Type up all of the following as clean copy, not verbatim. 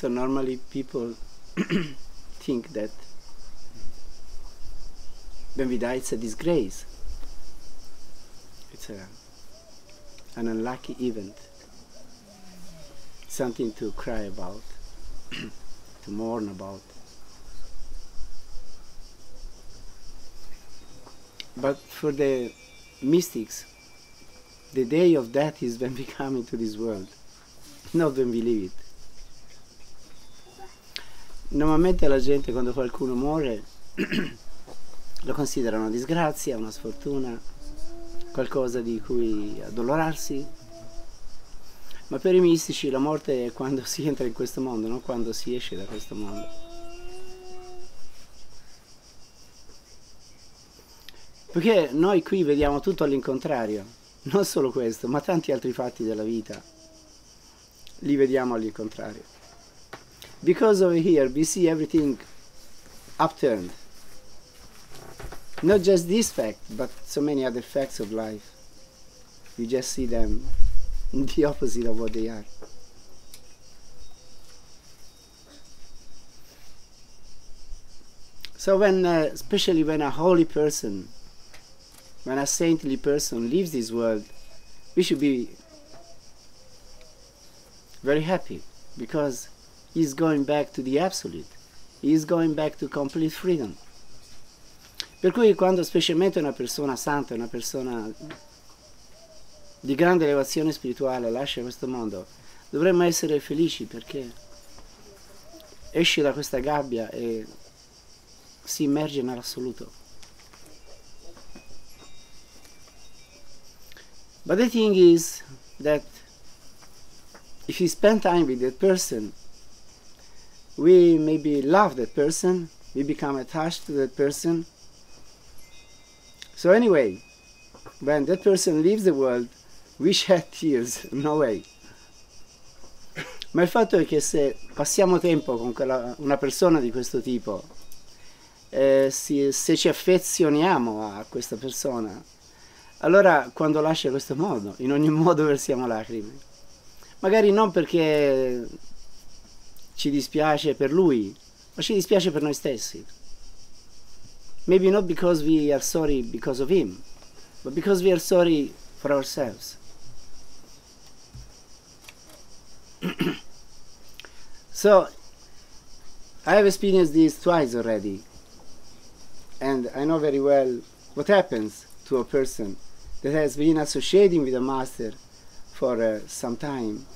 So normally people think that when we die it's a disgrace. It's an unlucky event. Something to cry about, to mourn about. But for the mystics, the day of death is when we come into this world, not when we leave it. Normalmente la gente quando qualcuno muore lo considera una disgrazia, una sfortuna, qualcosa di cui addolorarsi, ma per i mistici la morte è quando si entra in questo mondo, non quando si esce da questo mondo. Perché noi qui vediamo tutto all'incontrario, non solo questo, ma tanti altri fatti della vita li vediamo all'incontrario. Because over here we see everything upturned. Not just this fact, but so many other facts of life. You just see them the opposite of what they are. So when, especially when a holy person, when a saintly person leaves this world, we should be very happy, because he's going back to the absolute. He's going back to complete freedom. Per cui quando specialmente una persona santa, una persona di grande elevazione spirituale lascia questo mondo, dovremmo essere felici perché esce da questa gabbia e si immerge nell'assoluto. But the thing is that if you spend time with that person, we maybe love that person, we become attached to that person. So anyway, when that person leaves the world, we shed tears, no way. Ma il fatto è che se passiamo tempo con una persona di questo tipo, se ci affezioniamo a questa persona, allora quando lascia questo mondo, in ogni modo versiamo lacrime. Magari non perché ci dispiace per lui, ma ci dispiace per noi stessi. Maybe not because we are sorry because of him, but because we are sorry for ourselves. So, I have experienced this twice already, and I know very well what happens to a person that has been associating with a master for some time,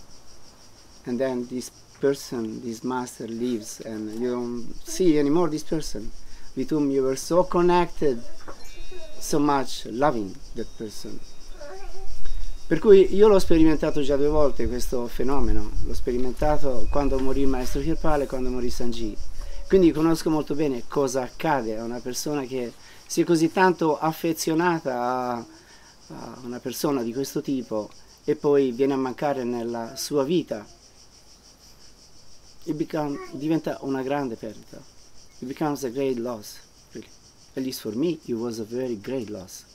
and then this person, this master leaves, and you don't see anymore this person with whom you were so connected, so much loving that person. Per cui io l'ho sperimentato già 2 volte questo fenomeno, l'ho sperimentato quando morì il maestro Kirpal e quando morì Singh. Quindi conosco molto bene cosa accade a una persona che si è così tanto affezionata a una persona di questo tipo e poi viene a mancare nella sua vita. Diventa una grande perdita. It becomes a great loss, really. At least for me, it was a very great loss.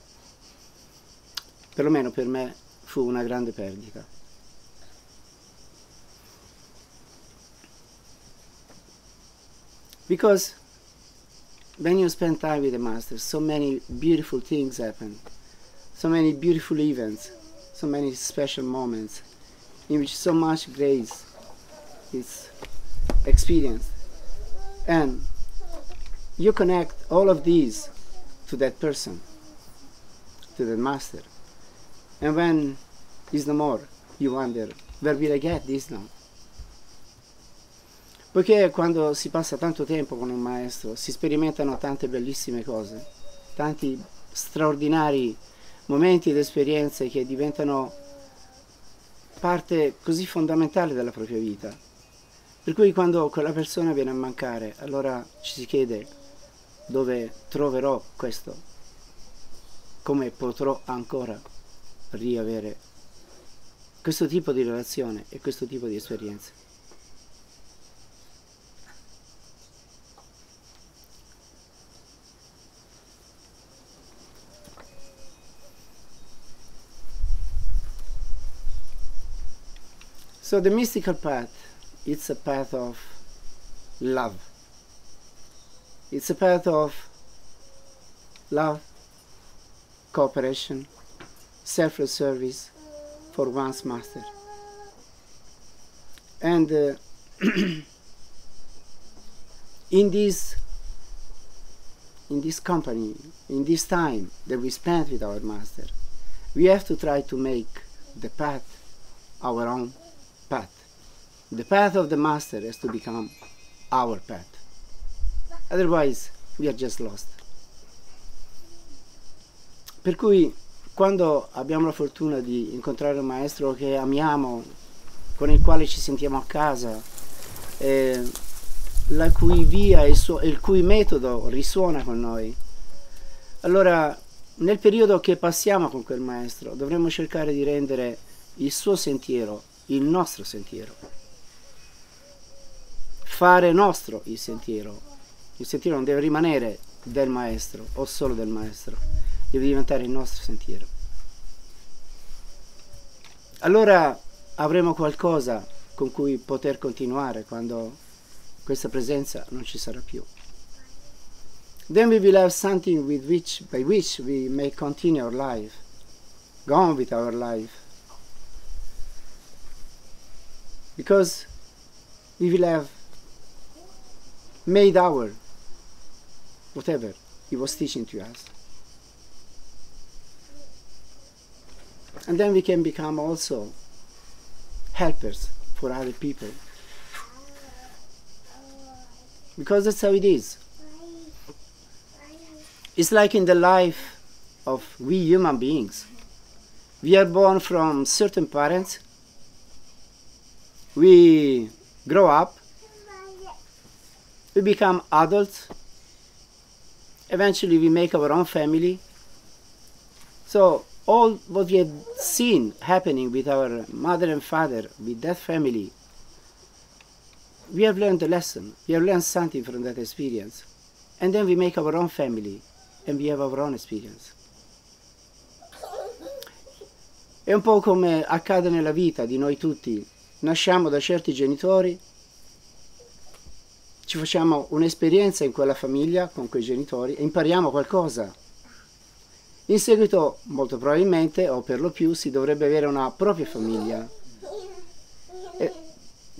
Perlomeno per me fu una grande perdita. Because when you spend time with the Master, so many beautiful things happen, so many beautiful events, so many special moments in which so much grace is experienced. And you connect all of these to that person, to that master. And when he's no more, you wonder, where will I get this now? Poiché quando si passa tanto tempo con un maestro si sperimentano tante bellissime cose, tanti straordinari momenti ed esperienze che diventano parte così fondamentale della propria vita. Per cui quando quella persona viene a mancare, allora ci si chiede dove troverò questo, come potrò ancora riavere questo tipo di relazione e questo tipo di esperienze. So the mystical path it's a path of love. It's a path of love, cooperation, selfless service for one's master. And in this company, in this time that we spend with our master, we have to try to make the path our own path. The path of the master has to become our path. Otherwise we are just lost. Per cui quando abbiamo la fortuna di incontrare un maestro che amiamo, con il quale ci sentiamo a casa, la cui via e il cui metodo risuona con noi, allora nel periodo che passiamo con quel maestro dovremmo cercare di rendere il suo sentiero il nostro sentiero, fare nostro il sentiero. Il sentiero non deve rimanere del maestro o solo del maestro, deve diventare il nostro sentiero. Allora avremo qualcosa con cui poter continuare quando questa presenza non ci sarà più. Then we will have something by which we may continue our life, go on with our life, because we will have made our whatever he was teaching to us. And then we can become also helpers for other people. Because that's how it is. It's like in the life of we human beings. We are born from certain parents. We grow up. We become adults. Eventually we make our own family. So all what we have seen happening with our mother and father, with that family, we have learned a lesson. We have learned something from that experience. And then we make our own family and we have our own experience. È un po' come accade nella vita di noi tutti. Nasciamo da certi genitori, ci facciamo un'esperienza in quella famiglia, con quei genitori, e impariamo qualcosa. In seguito, molto probabilmente, o per lo più, si dovrebbe avere una propria famiglia. E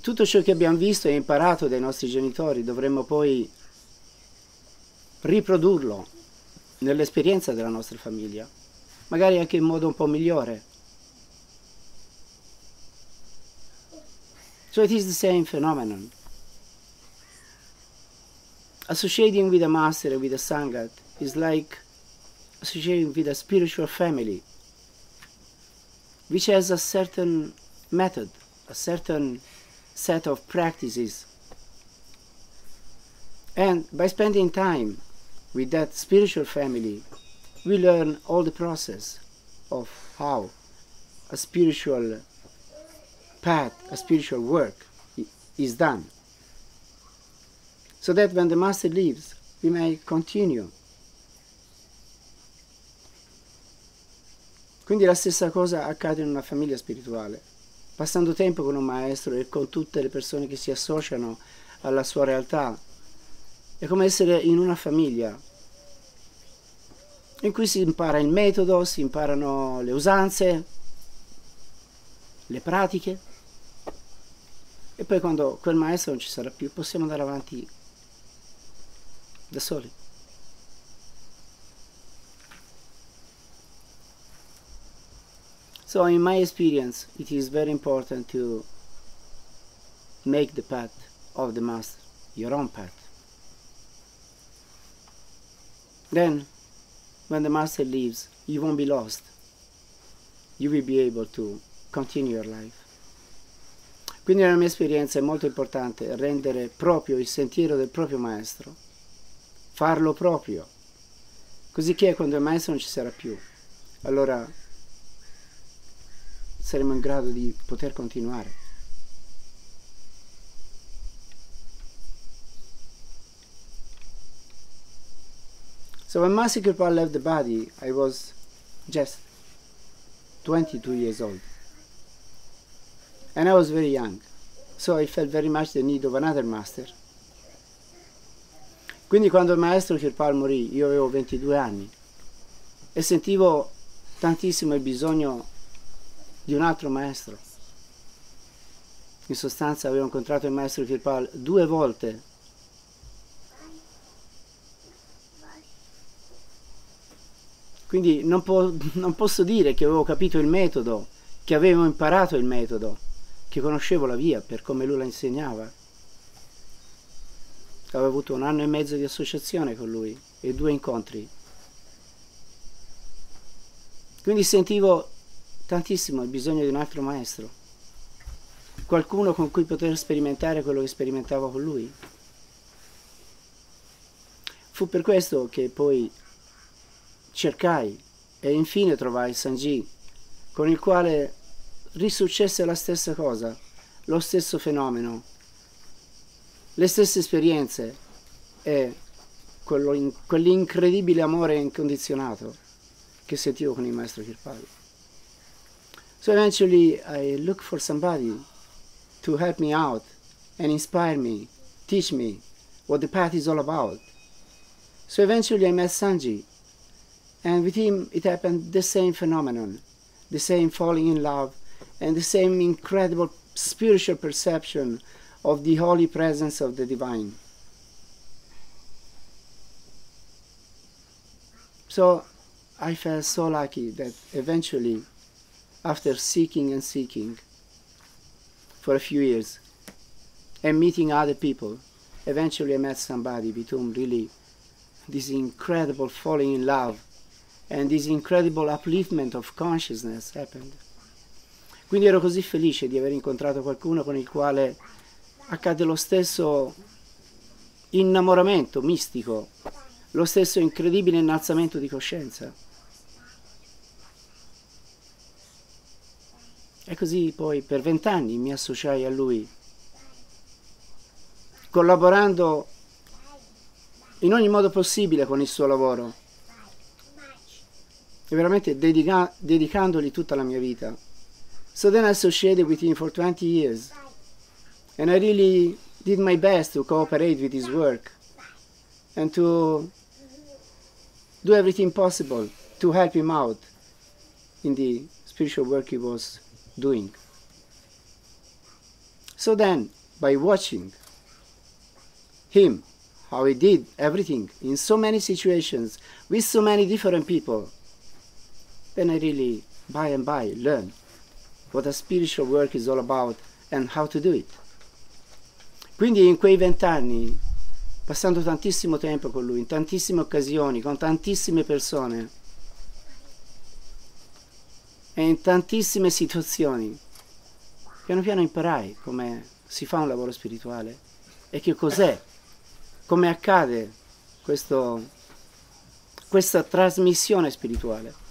tutto ciò che abbiamo visto e imparato dai nostri genitori dovremmo poi riprodurlo nell'esperienza della nostra famiglia, magari anche in modo un po' migliore. So it is the same phenomenon. Associating with a master and with a sangat is like associating with a spiritual family, which has a certain method, a certain set of practices. And by spending time with that spiritual family, we learn all the process of how a spiritual path, a spiritual work is done. So that when the master leaves, we may continue. Quindi la stessa cosa accade in una famiglia spirituale. Passando tempo con un maestro e con tutte le persone che si associano alla sua realtà, è come essere in una famiglia in cui si impara il metodo, si imparano le usanze, le pratiche, e poi quando quel maestro non ci sarà più possiamo andare avanti da soli. So in my experience, it is very important to make the path of the master your own path. Then, when the master leaves, you won't be lost. You will be able to continue your life. Quindi nella mia esperienza è molto importante rendere proprio il sentiero del proprio maestro, farlo proprio, così che quando il maestro non ci sarà più, allora saremo in grado di poter continuare. So when Master Kirpal left the body, I was just 22 years old. And I was very young, So I felt very much the need of another master. Quindi quando il maestro Kirpal morì, io avevo 22 anni e sentivo tantissimo il bisogno di un altro maestro. In sostanza avevo incontrato il maestro Kirpal 2 volte. Quindi non posso dire che avevo capito il metodo, che avevo imparato il metodo, che conoscevo la via per come lui la insegnava. Avevo avuto 1 anno e mezzo di associazione con lui e 2 incontri. Quindi sentivo tantissimo il bisogno di un altro maestro, qualcuno con cui poter sperimentare quello che sperimentavo con lui. Fu per questo che poi cercai e infine trovai Sant Ji, con il quale risuccesse la stessa cosa, lo stesso fenomeno, le stesse esperienze e quell'incredibile amore incondizionato che sentivo con il maestro Kirpal. So eventually I looked for somebody to help me out and inspire me, teach me what the path is all about. So eventually I met Sant Ji, and with him it happened the same phenomenon, the same falling in love, and the same incredible spiritual perception of the holy presence of the divine. So I felt so lucky that eventually, after seeking and seeking for a few years and meeting other people, eventually I met somebody with whom really this incredible falling in love and this incredible upliftment of consciousness happened. Quindi ero così felice di aver incontrato qualcuno con il quale accade lo stesso innamoramento mistico, lo stesso incredibile innalzamento di coscienza. E così poi per 20 anni mi associai a lui, collaborando in ogni modo possibile con il suo lavoro e veramente dedicandogli tutta la mia vita. So then I associated with him for 20 years and I really did my best to cooperate with his work and to do everything possible to help him out in the spiritual work he was doing. So then, by watching him, how he did everything in so many situations with so many different people, then I really, by and by, learned what a spiritual work is all about and how to do it. Quindi in quei 20 anni, passando tantissimo tempo con lui, in tantissime occasioni, con tantissime persone e in tantissime situazioni, piano piano imparai come si fa un lavoro spirituale e che cos'è, come accade questa trasmissione spirituale.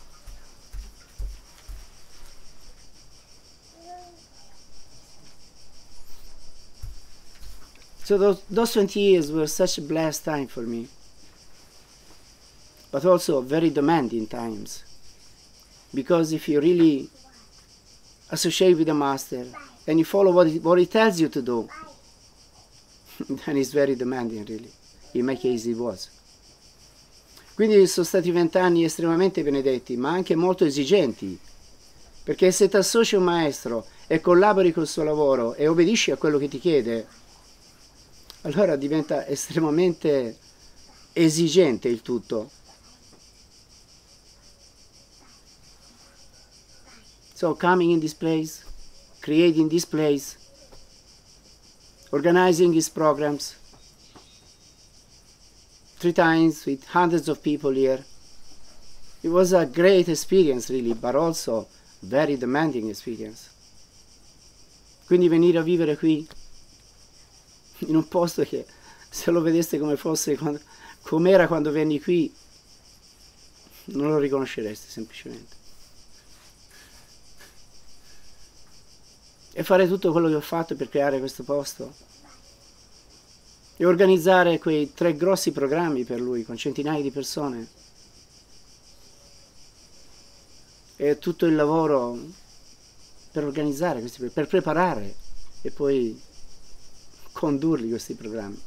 So those 20 years were such a blessed time for me, but also very demanding times, because if you really associate with the master and you follow what he tells you to do, then it's very demanding, really. In my case it was. Quindi sono stati 20 anni estremamente benedetti, ma anche molto esigenti, perché se ti associ a un maestro e collabori col suo lavoro e obbedisci a quello che ti chiede, allora diventa estremamente esigente il tutto. So coming in this place, creating this place, organizing his programs 3 times with hundreds of people here, it was a great experience really, but also very demanding experience. Quindi venire a vivere qui in un posto che, se lo vedeste come fosse, com'era quando venni qui, non lo riconoscereste semplicemente. E fare tutto quello che ho fatto per creare questo posto e organizzare quei 3 grossi programmi per lui con centinaia di persone e tutto il lavoro per organizzare questi, per preparare e poi condurli questi programmi.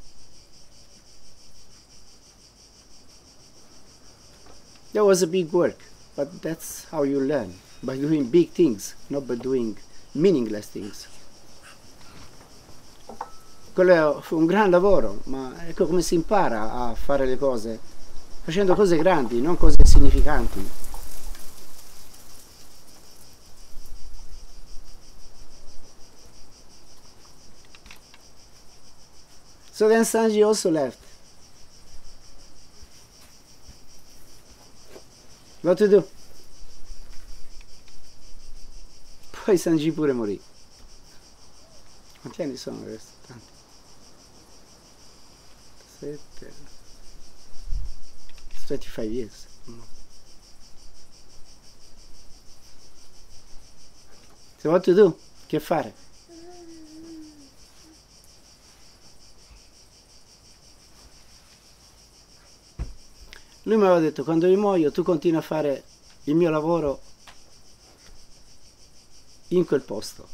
That was a big work, but that's how you learn, by doing big things, not by doing meaningless things. Quello fu un gran lavoro, ma ecco come si impara a fare le cose, facendo cose grandi, non cose insignificanti. So then Sanji also left. What to do? Poi Sanji pure morì. Quanti anni sono questi? Tanti. 7. 25 years. So what to do? Che fare? Lui mi aveva detto, quando io muoio tu continui a fare il mio lavoro in quel posto.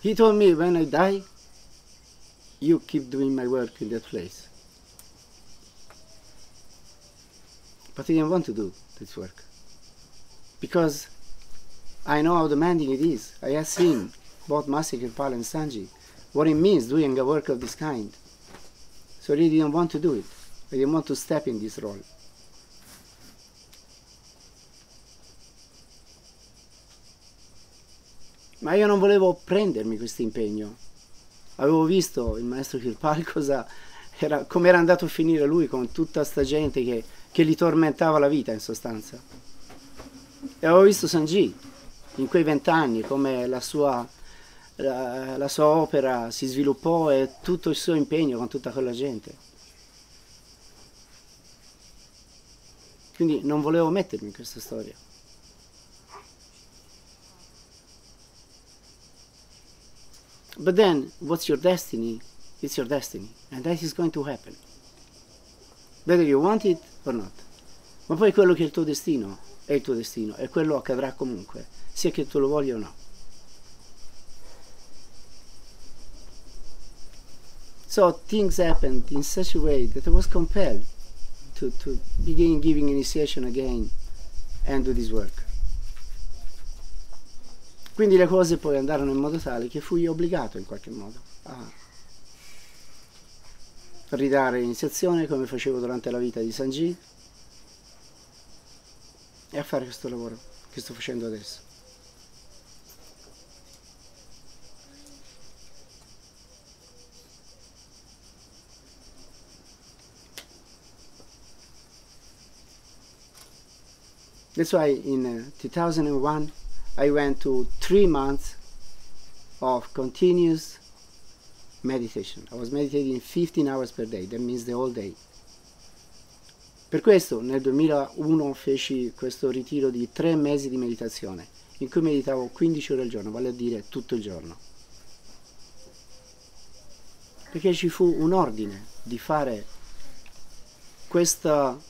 He told me, when I die, you keep doing my work in that place. But he didn't want to do this work. Because I know how demanding it is. I have seen both Master Kirpal and Sanji, what it means doing a work of this kind. So he didn't want to do it. He didn't want to step in this role. Ma io non volevo prendermi questo impegno. Avevo visto il maestro Kirpal come era andato a finire lui con tutta sta gente che gli tormentava la vita in sostanza. E avevo visto Sanji in quei 20 anni come la sua opera si sviluppò e tutto il suo impegno con tutta quella gente. Quindi non volevo mettermi in questa storia. But then, what's your destiny? It's your destiny, and that is going to happen. Whether you want it or not. Ma poi quello che è il tuo destino è il tuo destino, e quello accadrà comunque, sia che tu lo voglia o no. So things happened in such a way that I was compelled to begin giving initiation again and do this work. Quindi le cose poi andarono in modo tale che fui obbligato in qualche modo a ridare iniziazione come facevo durante la vita di Sanji e a fare questo lavoro che sto facendo adesso. That's why in 2001 I went to 3 months of continuous meditation. I was meditating 15 hours per day, that means the whole day. Per questo nel 2001 feci questo ritiro di 3 mesi di meditazione, in cui meditavo 15 ore al giorno, vale a dire tutto il giorno. Perché ci fu un ordine di fare questo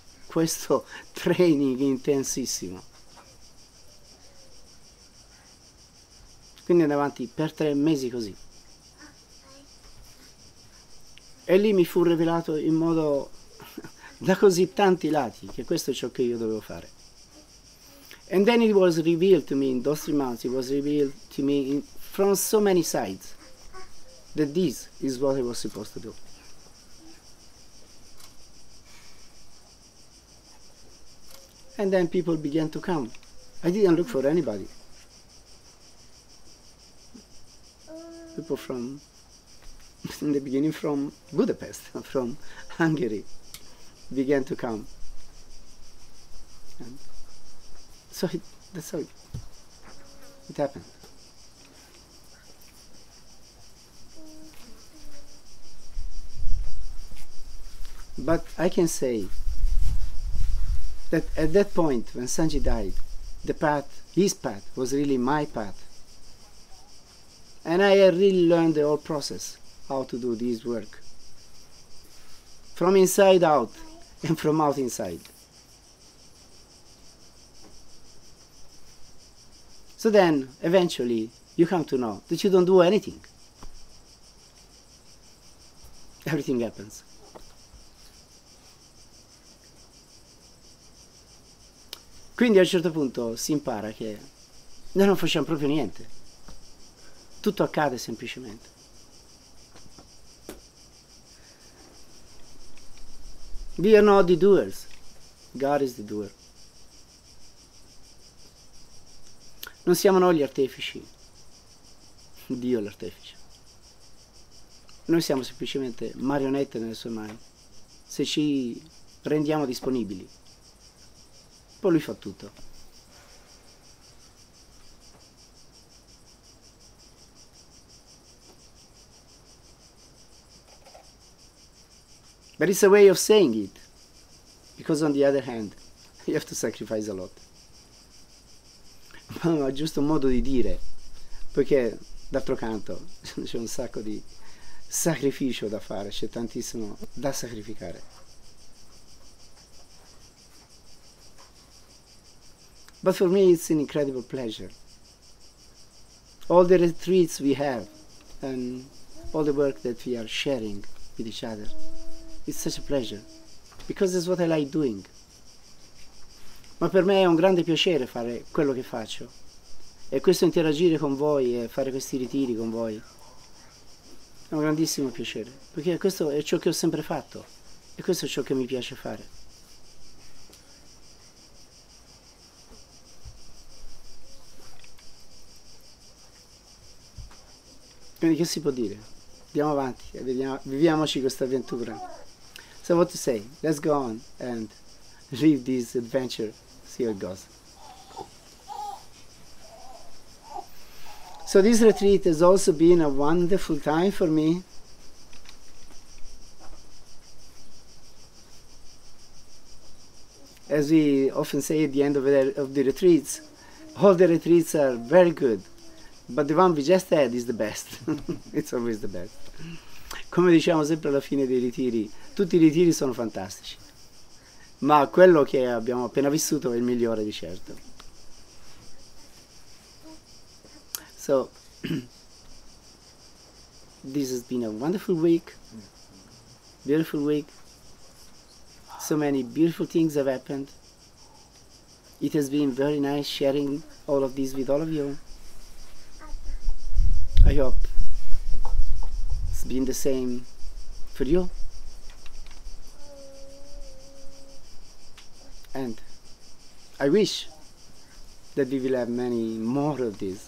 training intensissimo. Quindi andavo avanti per 3 mesi così. E lì mi fu rivelato in modo da così tanti lati che questo è ciò che io dovevo fare. And then it was revealed to me in those 3 months, it was revealed to me from so many sides that this is what I was supposed to do. And then people began to come. I didn't look for anybody. People from, in the beginning from Budapest, from Hungary, began to come. And so that's how it happened. But I can say that at that point, when Sanji died, the path, his path, was really my path. And I had really learned the whole process, how to do this work. From inside out and from out inside. So then, eventually, you come to know that you don't do anything. Everything happens. Quindi a un certo punto si impara che noi non facciamo proprio niente. Tutto accade semplicemente. We are not the doers. God is the doer. Non siamo noi gli artefici. Dio è l'artefice. Noi siamo semplicemente marionette nelle sue mani. Se ci rendiamo disponibili, poi lui fa tutto. But it's a way of saying it, because on the other hand, you have to sacrifice a lot. Ma è giusto un modo di dire, perché d'altro canto c'è un sacco di sacrificio da fare, c'è tantissimo da sacrificare. But for me it's an incredible pleasure. All the retreats we have and all the work that we are sharing with each other, it's such a pleasure, because it's what I like doing. Ma per me è un grande piacere fare quello che faccio, e questo interagire con voi e fare questi ritiri con voi è un grandissimo piacere, perché questo è ciò che ho sempre fatto e questo è ciò che mi piace fare. Quindi che si può dire? Andiamo avanti e viviamoci questa avventura. So what to say? Let's go on and live this adventure. See how it goes. So this retreat has also been a wonderful time for me. As we often say at the end of the retreats, all the retreats are very good, but the one we just had is the best. It's always the best. Come diciamo sempre alla fine dei ritiri, tutti i ritiri sono fantastici, ma quello che abbiamo appena vissuto è il migliore di certo. So, this has been a wonderful week, beautiful week. So many beautiful things have happened. It has been very nice sharing all of this with all of you. I hope it's been the same for you. And I wish that we will have many more of this.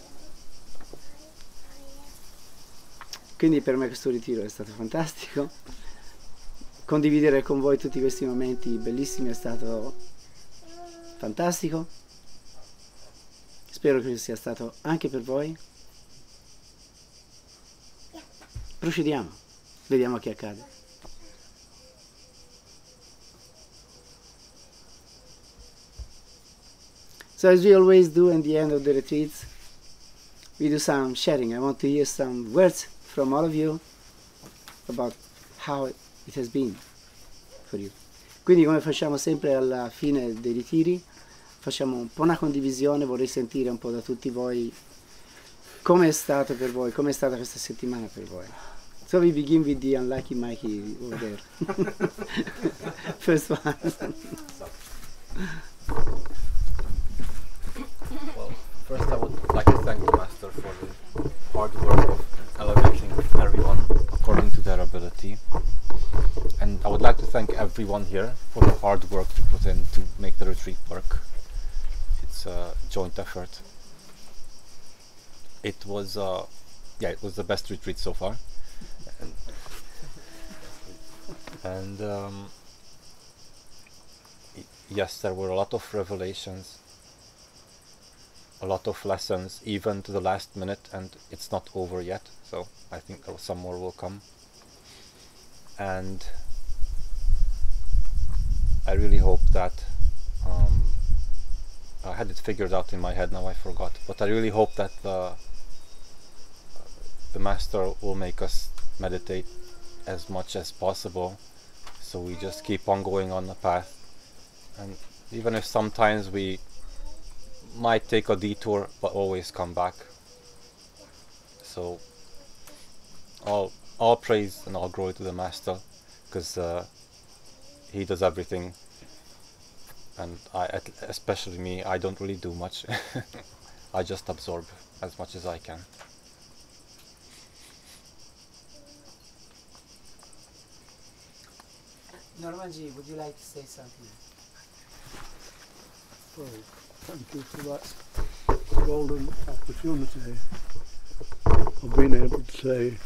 Quindi per me questo ritiro è stato fantastico. Condividere con voi tutti questi momenti bellissimi è stato fantastico. Spero che sia stato anche per voi. Procediamo, vediamo che accade. So as we always do in the end of the retreats, we do some sharing. I want to hear some words from all of you about how it has been for you. Quindi, come facciamo sempre alla fine dei ritiri, facciamo un po' una condivisione. Vorrei sentire un po' da tutti voi come è stato per voi, come è stata questa settimana per voi. So we begin with the unlucky Mikey over there. First one. Well, first I would like to thank the Master for the hard work of elevating everyone according to their ability. And I would like to thank everyone here for the hard work you put in to make the retreat work. It's a joint effort. It was the best retreat so far. And yes, there were a lot of revelations, a lot of lessons, even to the last minute, and it's not over yet, so I think some more will come. And I really hope that I had it figured out in my head, now I forgot, but I really hope that the Master will make us meditate as much as possible, so we just keep on going on the path. And even if sometimes we might take a detour, but always come back. So all praise and all glory to the Master, because he does everything, and especially me, I don't really do much. I just absorb as much as I can. Normanji, would you like to say something? Well, thank you for that golden opportunity of being able to say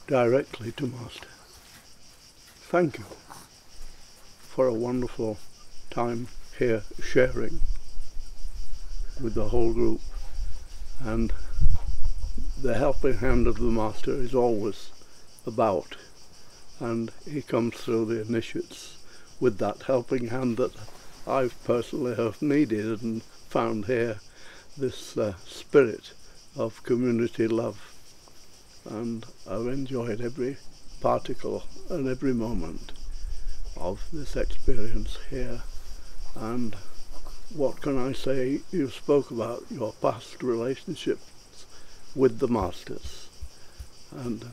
directly to Master, thank you for a wonderful time here sharing with the whole group. And the helping hand of the Master is always about, and he comes through the initiates with that helping hand that I've personally have needed and found here, this spirit of community love. And I've enjoyed every particle and every moment of this experience here. And what can I say? You spoke about your past relationships with the Masters, and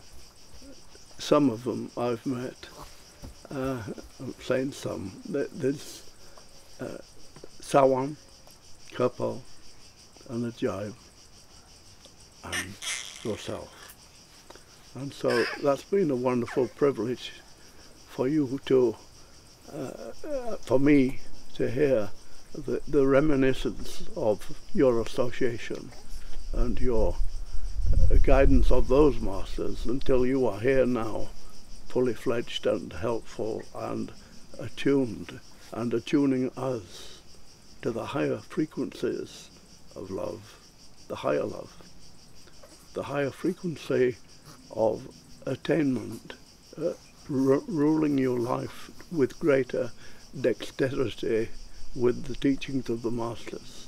some of them I've met. I'm saying some. There's Sawan, Kirpal, and Ajay, and yourself. And so that's been a wonderful privilege for you to, for me to hear the reminiscence of your association and your guidance of those Masters until you are here now, fully fledged and helpful and attuned, and attuning us to the higher frequencies of love, the higher frequency of attainment, ruling your life with greater dexterity with the teachings of the Masters,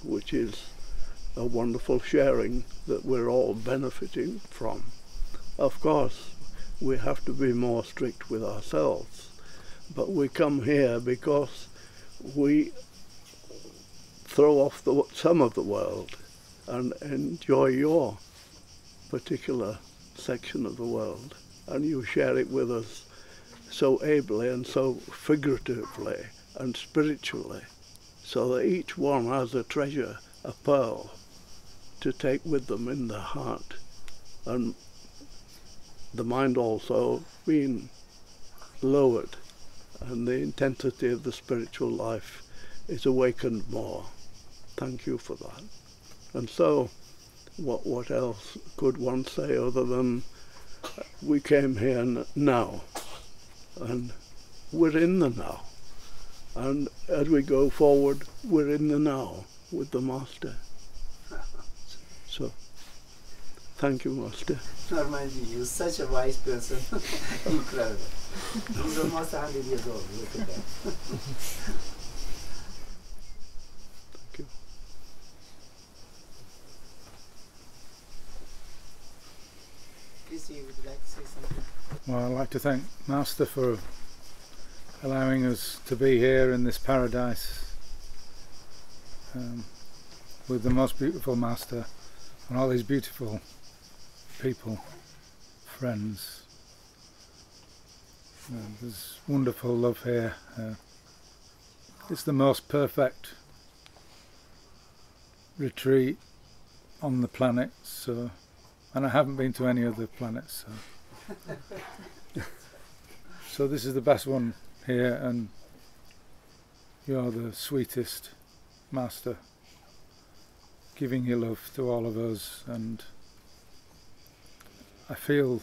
which is a wonderful sharing that we're all benefiting from. Of course, we have to be more strict with ourselves, but we come here because we throw off some of the world and enjoy your particular section of the world, and you share it with us so ably and so figuratively and spiritually, so that each one has a treasure, a pearl, to take with them in their heart, and the mind also being lowered, and the intensity of the spiritual life is awakened more. Thank you for that. And so, what else could one say other than we came here now, and we're in the now, and as we go forward, we're in the now with the Master. So, thank you, Master. Normanji, you're such a wise person. Incredible. He's almost 100 years old. Look at that. Thank you. Chrissy, would you like to say something? Well, I'd like to thank Master for allowing us to be here in this paradise with the most beautiful Master and all these beautiful people, friends. There's wonderful love here. It's the most perfect retreat on the planet, so, and I haven't been to any other planets, so. So this is the best one here, and you're the sweetest Master, giving your love to all of us, and I feel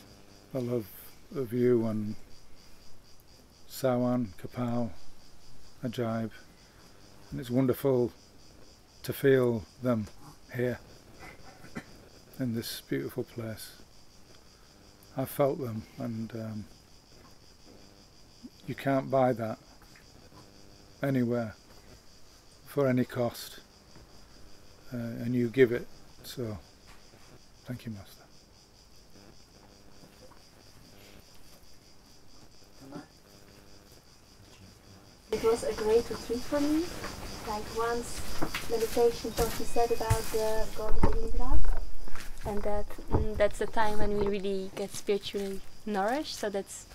the love of you and Sawan, Kirpal, Ajay, and it's wonderful to feel them here in this beautiful place. I've felt them, and you can't buy that anywhere for any cost, and you give it, so thank you, Master. It was a great retreat for me. Like once meditation talk he said about the God of Indra, and that's the time when we really get spiritually nourished. So that's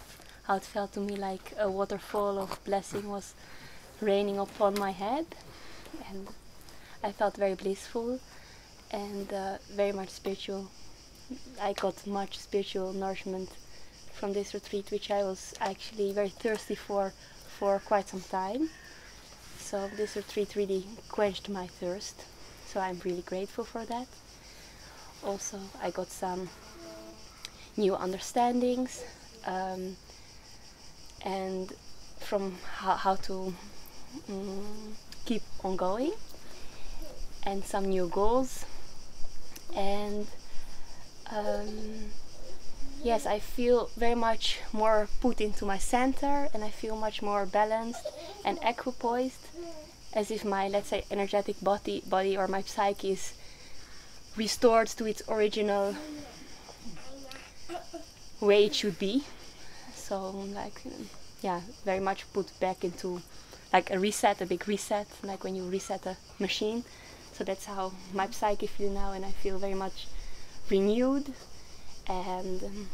how it felt to me, like a waterfall of blessing was raining upon my head, and I felt very blissful and very much spiritual. I got much spiritual nourishment from this retreat, which I was actually very thirsty for quite some time. So this retreat really quenched my thirst, so I'm really grateful for that. Also, I got some new understandings and from how to keep on going, and some new goals. And yes, I feel very much more put into my center, and I feel much more balanced and equipoised, as if my, let's say, energetic body or my psyche is restored to its original way it should be. So like, yeah, very much put back into like a reset, a big reset, like when you reset a machine. So that's how my psyche feels now, and I feel very much renewed. And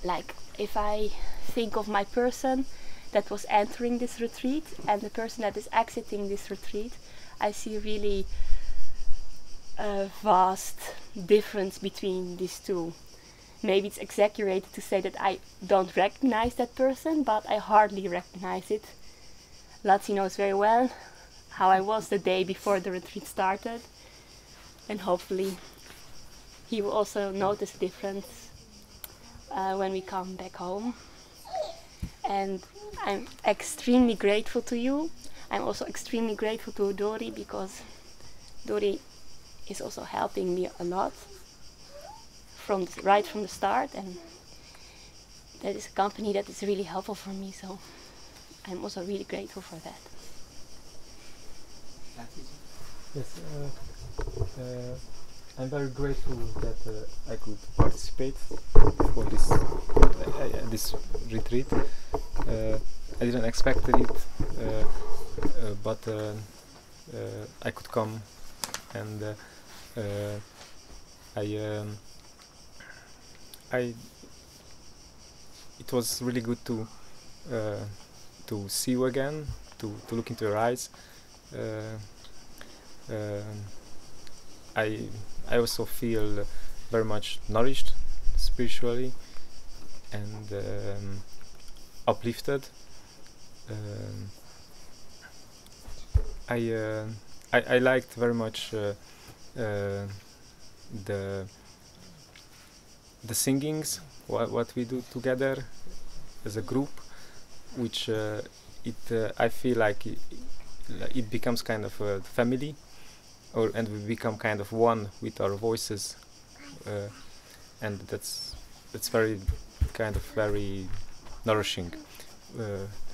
like, if I think of my person that was entering this retreat and the person that is exiting this retreat, I see really a vast difference between these two. Maybe it's exaggerated to say that I don't recognize that person, but I hardly recognize it. Latsi knows very well how I was the day before the retreat started, and hopefully he will also notice a difference when we come back home. And I'm extremely grateful to you. I'm also extremely grateful to Dori, because Dori is also helping me a lot right from the start, and that is a company that is really helpful for me, so I'm also really grateful for that. Yes, I'm very grateful that I could participate for this retreat. I didn't expect it, but I could come, and it was really good to see you again, to look into your eyes. I also feel very much nourished spiritually and uplifted. I liked very much the singings, what we do together as a group, which I feel like it becomes kind of a family, and we become kind of one with our voices, and that's very nourishing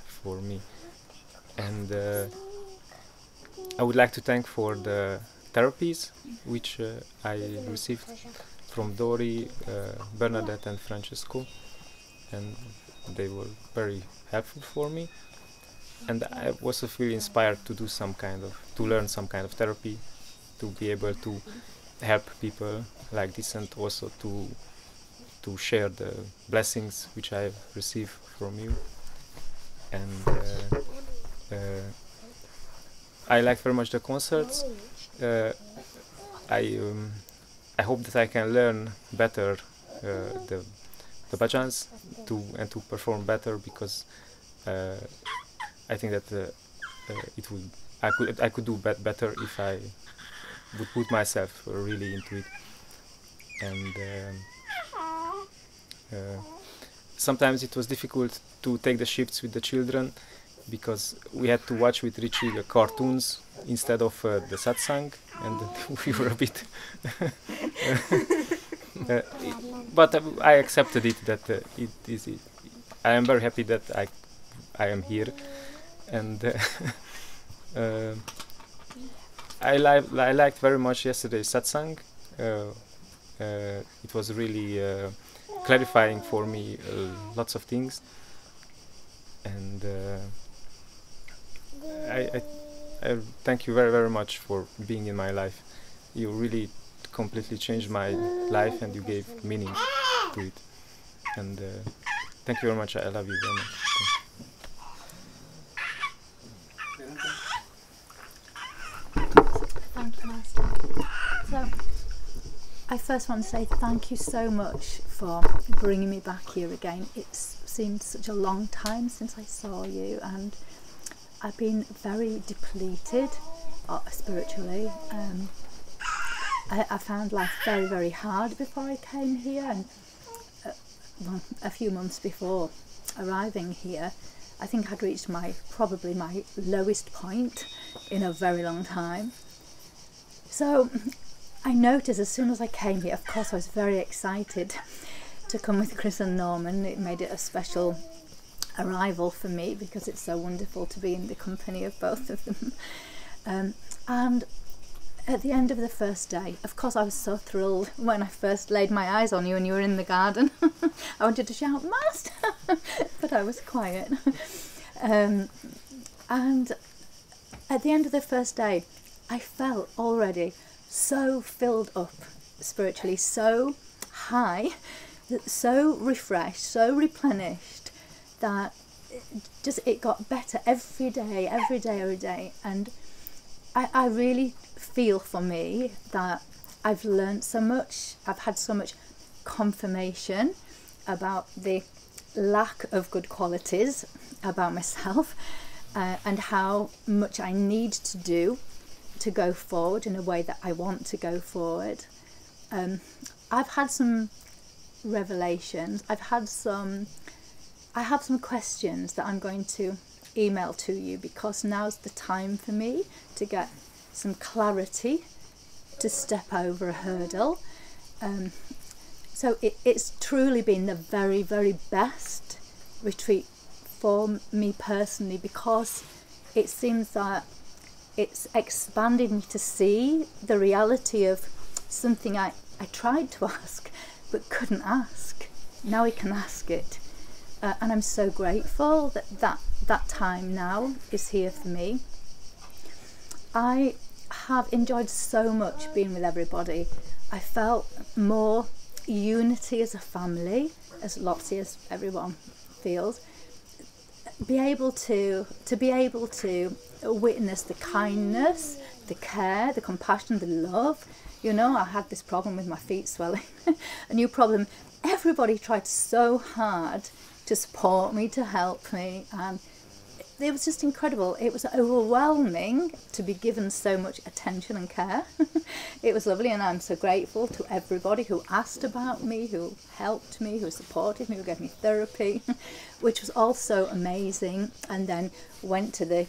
for me. And I would like to thank for the therapies which I received from Dori, Bernadette and Francesco, and they were very helpful for me. And I also feel inspired to learn some kind of therapy, to be able to help people like this, and also to share the blessings which I received from you. And I like very much the concerts. I hope that I can learn better the bhajans to perform better, because I think that I could do better if I would put myself really into it. And sometimes it was difficult to take the shifts with the children, because we had to watch with Richie the cartoons instead of the satsang, and we were a bit but I accepted it, that it is. I am very happy that I am here, and I liked very much yesterday's satsang. It was really clarifying for me lots of things, and I thank you very, very much for being in my life. You really completely changed my life, and you gave meaning to it. And thank you very much. I love you very much. Thank you, Master. So, I first want to say thank you so much for bringing me back here again. It seemed such a long time since I saw you, and I've been very depleted spiritually. I found life very, very hard before I came here, and well, a few months before arriving here, I think I'd reached probably my lowest point in a very long time. So I noticed as soon as I came here, of course I was very excited to come with Chris and Norman. It made it a special arrival for me because it's so wonderful to be in the company of both of them. And at the end of the first day, of course I was so thrilled when I first laid my eyes on you and you were in the garden. I wanted to shout, "Master!" but I was quiet. And at the end of the first day, I felt already so filled up spiritually, so high, so refreshed, so replenished, that it got better every day. And I really feel for me that I've learned so much, I've had so much confirmation about the lack of good qualities about myself, and how much I need to do to go forward in a way that I want to go forward. I've had some revelations, I have some questions that I'm going to email to you, because now's the time for me to get some clarity, to step over a hurdle. So it's truly been the very, very best retreat for me personally, because it seems that it's expanded me to see the reality of something I tried to ask but couldn't ask. Now I can ask it, and I'm so grateful that time now is here for me. I have enjoyed so much being with everybody. I felt more unity as a family, as Lottie, as everyone feels. Be able to witness the kindness, the care, the compassion, the love. You know, I had this problem with my feet swelling, a new problem. Everybody tried so hard to support me, to help me, and it was just incredible. It was overwhelming to be given so much attention and care. It was lovely, and I'm so grateful to everybody who asked about me, who helped me, who supported me, who gave me therapy, which was also amazing. And then went to the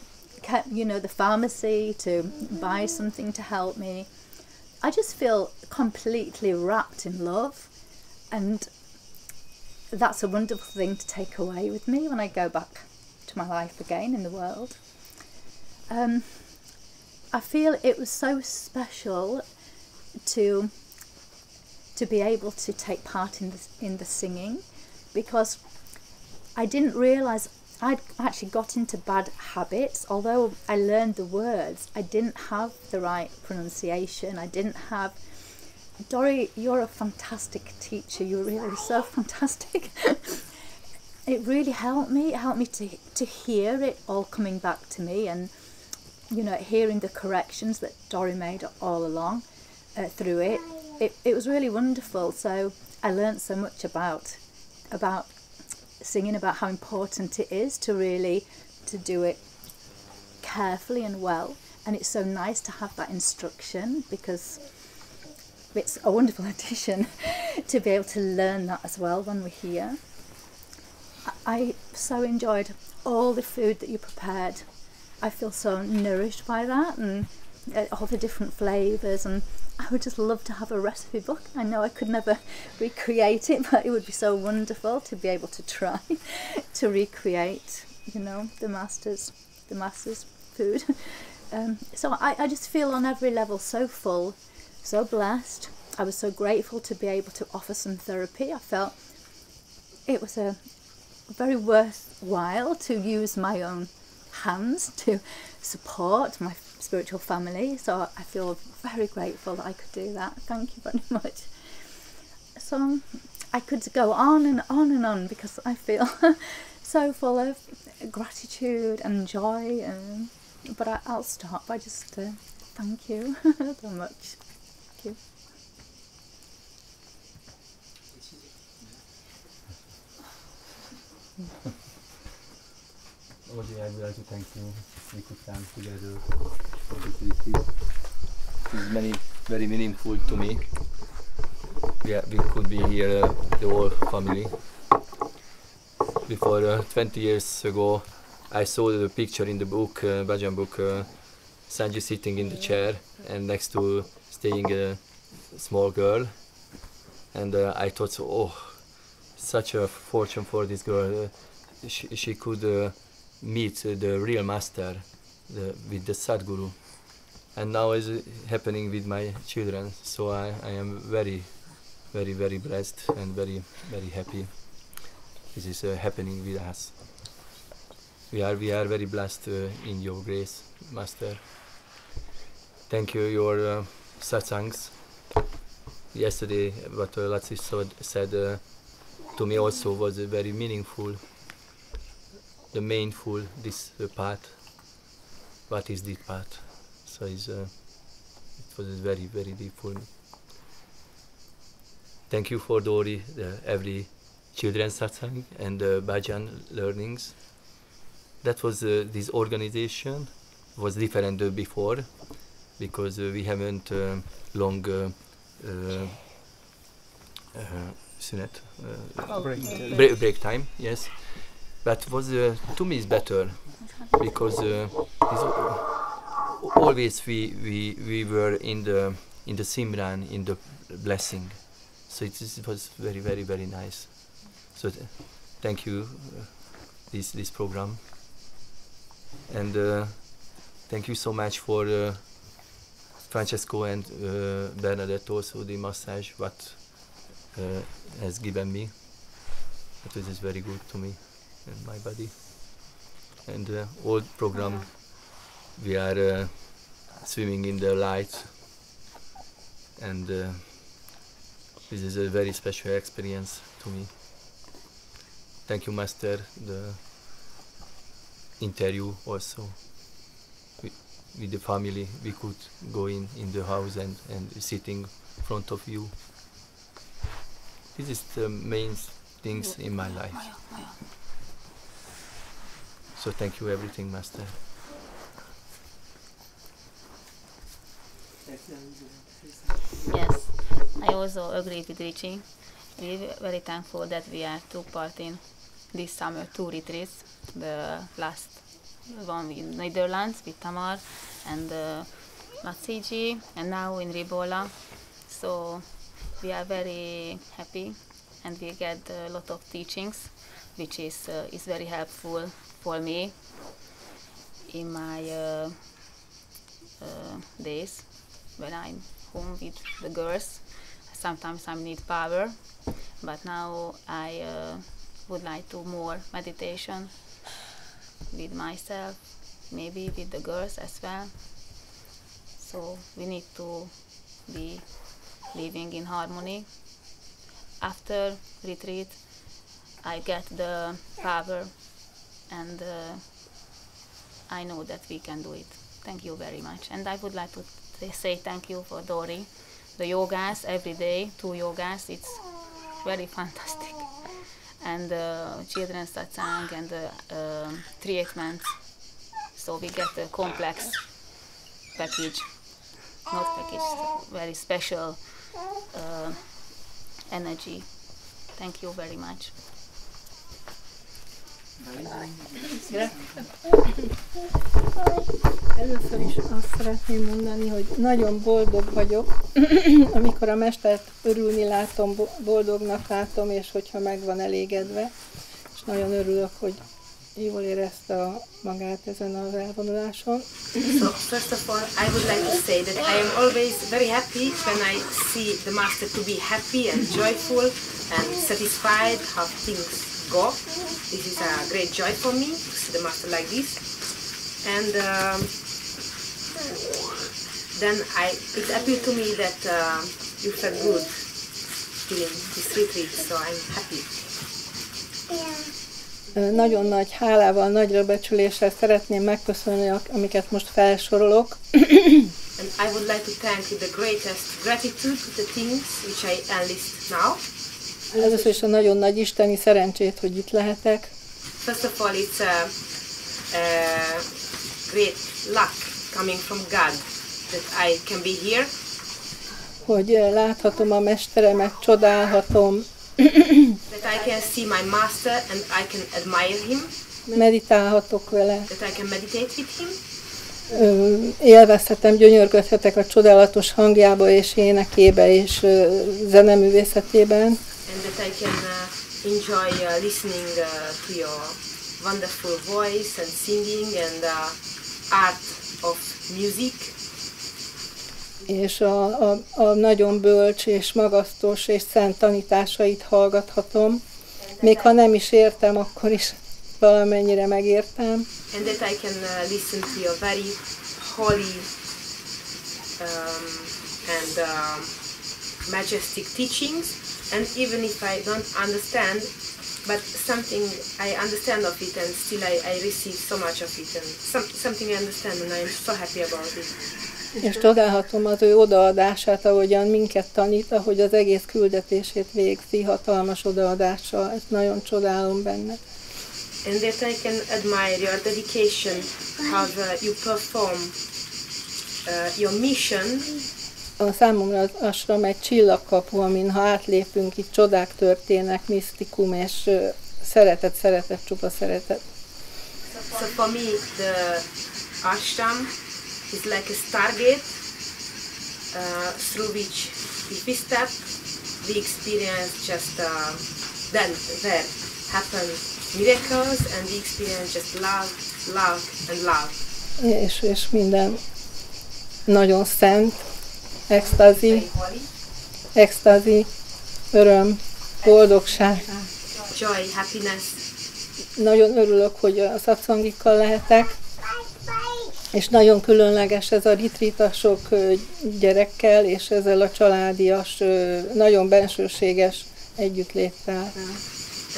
pharmacy to buy something to help me. I just feel completely wrapped in love, and that's a wonderful thing to take away with me when I go back to my life again in the world. I feel it was so special to be able to take part in the singing, because I didn't realise I'd actually got into bad habits. Although I learned the words, I didn't have the right pronunciation. I didn't have... Dori, you're a fantastic teacher. You're really so fantastic. It really helped me. It helped me to hear it all coming back to me, and hearing the corrections that Dori made all along through it. It was really wonderful. So I learned so much about singing, about how important it is to do it carefully and well. And it's so nice to have that instruction, because it's a wonderful addition to be able to learn that as well when we're here. I so enjoyed all the food that you prepared. I feel so nourished by that, and all the different flavours, and I would just love to have a recipe book. I know I could never recreate it, but it would be so wonderful to be able to try to recreate, the master's food. So I just feel on every level so full, so blessed. I was so grateful to be able to offer some therapy. I felt it was very worthwhile to use my own hands to support spiritual family, so I feel very grateful that I could do that. Thank you very much. So I could go on and on and on because I feel so full of gratitude and joy, but I'll stop by just thank you so much. Thank you. Audrey, I would like to thank you. We could stand together for this retreat. It is very meaningful to me. We could be here, the whole family. Before 20 years ago, I saw the picture in the book, Bhajan book, Sanji sitting in the chair and next to staying a small girl. And I thought, oh, such a fortune for this girl. She could meet the real master with the Satguru. And now it's happening with my children. So I am very, very, very blessed and very, very happy. This is happening with us. We are very blessed in your grace, Master. Thank you, your satsangs. Yesterday, what Latsi said to me also was very meaningful. The mainful, this path. What is this path? So it was very, very deep for me. Thank you for Dori, every children's satsang and bhajan learnings. That was this organization was different before because we haven't long break time. Yes, but was to me is better because always we were in the Simran, in the blessing. So it was very, very, very nice. So thank you this program, and thank you so much for Francesco and Bernadette also the massage what has given me. It is very good to me and my body. And all program we are swimming in the light, and this is a very special experience to me. Thank you, Master. The interview also with the family, we could go in the house and sitting in front of you. This is the main things in my life. So thank you everything, Master. Yes, I also agree with Richie. We're very thankful that we are took part in this summer 2 retreats. The last one in Netherlands with Tamar and Matsiji, and now in Ribola. So we are very happy, and we get a lot of teachings, which is very helpful for me in my days when I'm home with the girls. Sometimes I need power, but now I would like to more meditation with myself, maybe with the girls as well. So we need to be living in harmony. After retreat, I get the power, and I know that we can do it. Thank you very much. And I would like to say thank you for Dori. The yogas every day, 2 yogas, it's very fantastic. And children's satsang and treatment. So we get a complex package, not package, very special energy. Thank you very much. Először is azt szeretném mondani, hogy nagyon boldog vagyok, amikor a mestert örülni látom, boldognak látom, és hogyha meg van elégedve. És nagyon örülök, hogy jól érezte magát ezen az elvonuláson. So first of all, I would like to say that I am always very happy when I see the master to be happy and joyful and satisfied how things go. This is a great joy for me to see the master like this. And then it appeared to me that you felt good during this retreat, so I'm happy. Nagyon nagy hálával, nagyra becsüléssel szeretném megköszönni, amiket most felsorolok. And I would like to thank with the greatest gratitude the things which I enlist now. Először is a nagyon nagy isteni szerencsét, hogy itt lehetek. First of all, it's a great luck coming from God that I can be here. Hogy láthatom a mesteremet, csodálhatom. That I can see my master and I can admire him. Meditálhatok vele. That I can meditate with him. Élvezhetem, gyönyörködhetek a csodálatos hangjába és énekébe és zeneművészetében. And that I can enjoy listening to your wonderful voice and singing and art of music. És a nagyon bölcs és magasztos és szent tanításait hallgathatom. Még ha nem is értem, akkor is valamennyire megértem. And that I can listen to your very holy and majestic teachings, and even if I don't understand, but something I understand of it, and still I receive so much of it, and something I understand, and I'm so happy about it. És csodálhatom az ő odaadását, ahogyan minket tanít, ahogy az egész küldetését végzi hatalmas odaadással. Ezt nagyon csodálom benne. And that I can admire your dedication, how you perform your mission. A számomra az ashram egy csillagkapu, amin ha átlépünk, itt csodák történnek, misztikum és szeretet, csupa szeretet. So for me, the ashram is like a stargate through which if we step, we experience just then there happen miracles, and we experience just love, love and love. És minden nagyon szent, extázi, öröm, boldogság. Joy, happiness. Nagyon örülök, hogy a szatszangikkal lehetek, és nagyon különleges ez a retreat a sok gyerekkel, és ezzel a családias, nagyon bensőséges együttléttel.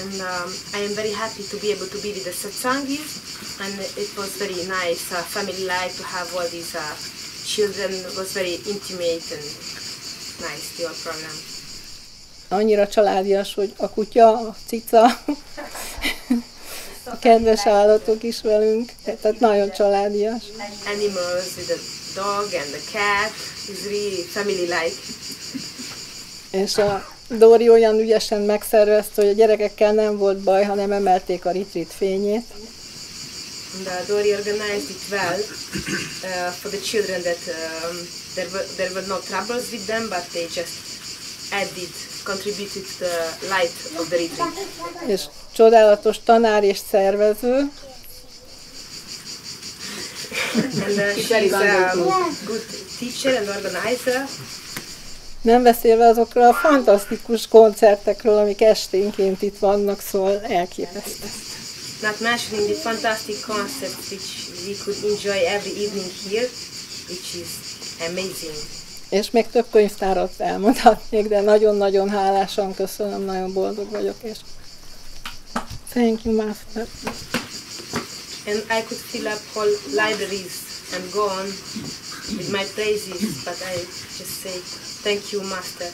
And I am very happy to be able to be with the Satsangis, and it was very nice family life to have all these children. It was very intimate and nice, the whole program. Annyira családias, hogy a kutya, a cica, a kedves állatok is velünk, tehát nagyon családias. Animals with the dog and the cat is really family-like. És a Dori olyan ügyesen megszervezte, hogy a gyerekekkel nem volt baj, hanem emelték a retreat fényét. And Dori organized it well for the children that there were no troubles with them, but they just contributed to the light of the retreat. És csodálatos tanár és szervező. And she's a good teacher and organizer. Nem beszélve azokról a fantasztikus koncertekről, amik esténként itt vannak, szóval elképesztő. Not mentioning the fantastic concerts which we could enjoy every evening here, which is amazing. És még több könyvtárat elmondhatnék, de nagyon-nagyon hálásan köszönöm, nagyon boldog vagyok, és thank you, Master. And I could fill up whole libraries and go on with my praises, but I just say thank you, Master.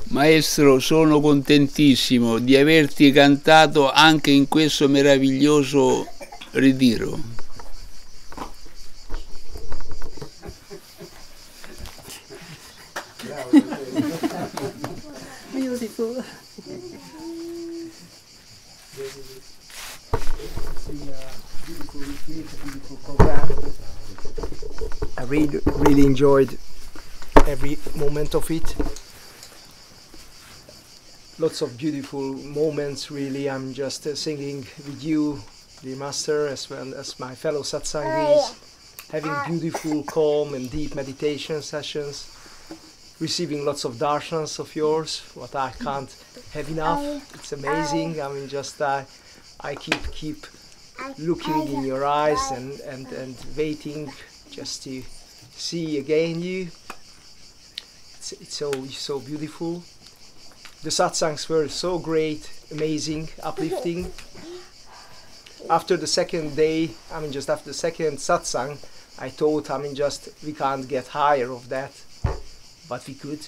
Maestro, sono contentissimo di averti cantato anche in questo meraviglioso ritiro. Beautiful. I really enjoyed every moment of it. Lots of beautiful moments, really. I'm just singing with you, the Master, as well as my fellow Satsangis, having beautiful, calm and deep meditation sessions. receiving lots of darshans of yours, what I can't have enough. It's amazing. I mean, just I keep looking in your eyes and waiting just to see again you. It's so beautiful. The satsangs were so great, amazing, uplifting. After the second day, I mean, just after the second satsang, I thought, I mean, just we can't get higher of that, but we could.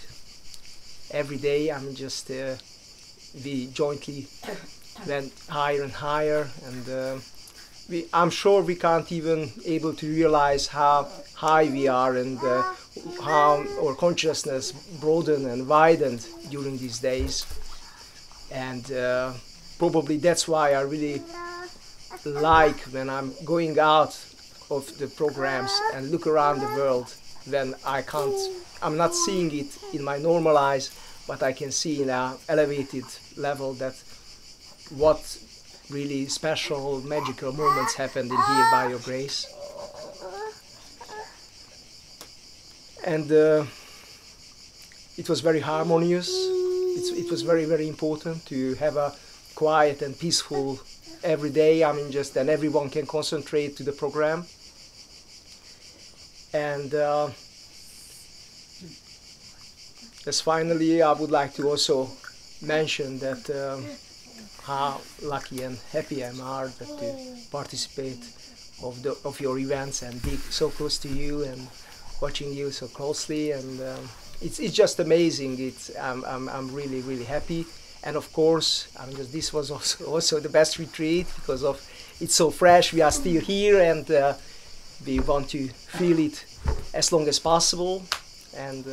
Every day, I mean, just we jointly went higher and higher, and I'm sure we can't even able to realize how high we are and how our consciousness broadened and widened during these days. And probably that's why I really like when I'm going out of the programs and look around the world, when I'm not seeing it in my normal eyes, but I can see in an elevated level that what really special, magical moments happened in here by your grace. And it was very harmonious. It was very, very important to have a quiet and peaceful every day. I mean, just then everyone can concentrate to the program. And as finally, I would like to also mention that how lucky and happy I am that to participate of your events and be so close to you and watching you so closely, and it's just amazing. I'm really, really happy. And of course, I mean, this was also the best retreat because of it's so fresh. We are still here, and we want to feel it as long as possible. And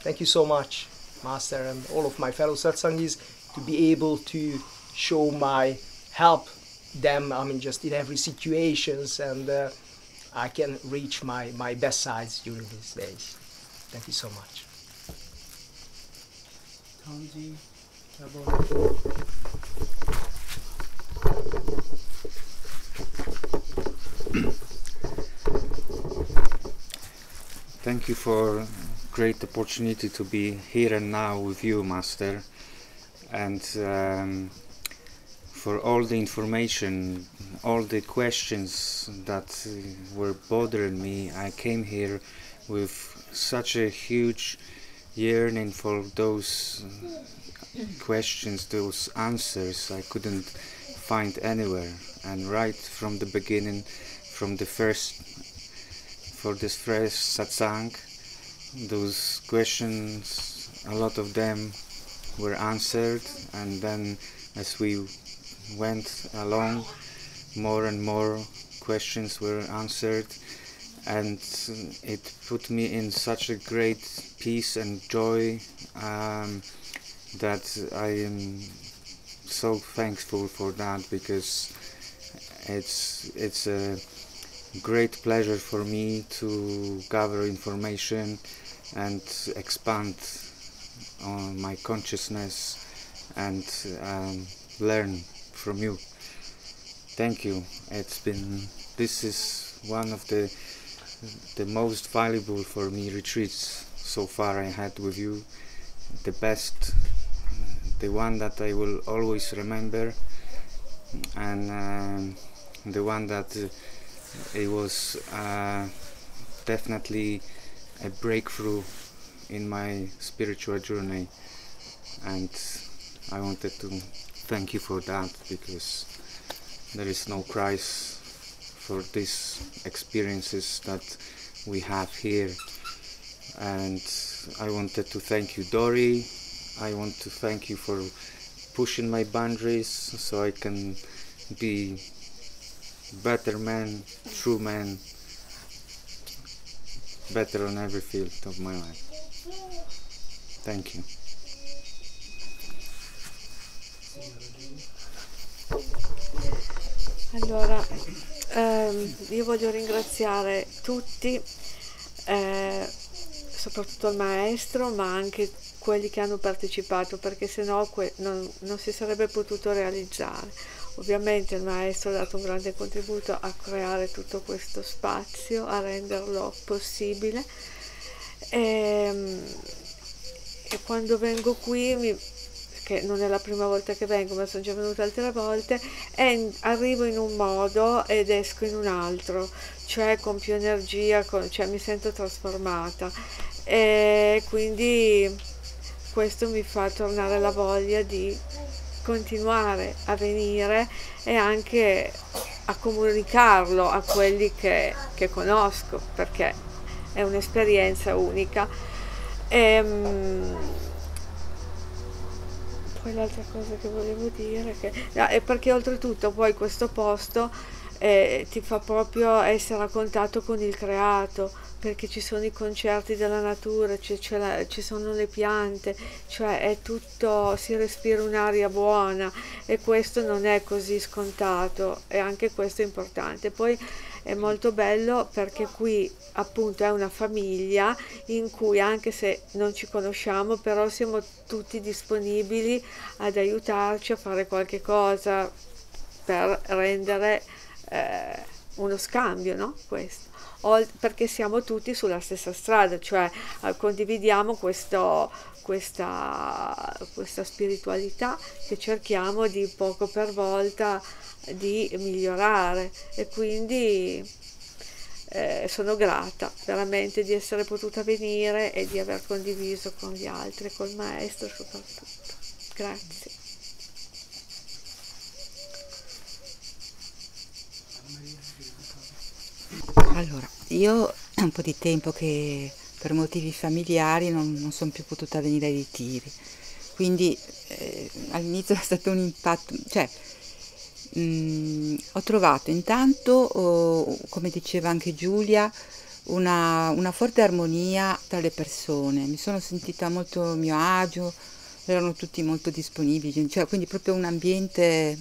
thank you so much, Master, and all of my fellow satsangis, to be able to show my help them. I mean, just in every situations, and I can reach my best sides during these days. Thank you so much. Thank you for great opportunity to be here and now with you, Master, and for all the information, all the questions that were bothering me. I came here with such a huge yearning for those questions, those answers I couldn't find anywhere. And right from the beginning, for this first satsang, those questions, a lot of them were answered, and then as we went along, more and more questions were answered, and it put me in such a great peace and joy that I am so thankful for that, because it's a great pleasure for me to gather information and expand on my consciousness and learn from you. Thank you. This is one of the most valuable for me retreats so far I had with you. The best, the one that I will always remember, and the one that it was definitely a breakthrough in my spiritual journey, and I wanted to thank you for that, because there is no price for these experiences that we have here. And I wanted to thank you, Dori. I want to thank you for pushing my boundaries so I can be better man, true man, better on every field of my life. Thank you. Allora, io voglio ringraziare tutti, soprattutto il maestro, ma anche quelli che hanno partecipato, perché sennò non si sarebbe potuto realizzare. Ovviamente il maestro ha dato un grande contributo a creare tutto questo spazio, a renderlo possibile, e quando vengo qui, che non è la prima volta che vengo, ma sono già venuta altre volte, arrivo in un modo ed esco in un altro, cioè con più energia, cioè mi sento trasformata, e quindi questo mi fa tornare la voglia di continuare a venire e anche a comunicarlo a quelli che conosco, perché è un'esperienza unica. Poi l'altra cosa che volevo dire è perché oltretutto poi questo posto ti fa proprio essere a contatto con il creato, perché ci sono i concerti della natura, ci sono le piante, cioè è tutto, si respira un'aria buona, e questo non è così scontato, e anche questo è importante. Poi è molto bello perché qui appunto è una famiglia in cui, anche se non ci conosciamo, però siamo tutti disponibili ad aiutarci a fare qualche cosa per rendere uno scambio, no? Questo. Perché siamo tutti sulla stessa strada, cioè condividiamo questa spiritualità che cerchiamo di poco per volta di migliorare, e quindi sono grata veramente di essere potuta venire e di aver condiviso con gli altri, col maestro soprattutto. Grazie. Allora, io è un po' di tempo che per motivi familiari non sono più potuta venire ai ritiri, quindi all'inizio è stato un impatto, cioè ho trovato intanto, come diceva anche Giulia, una forte armonia tra le persone, mi sono sentita molto a mio agio, erano tutti molto disponibili, cioè, quindi proprio un ambiente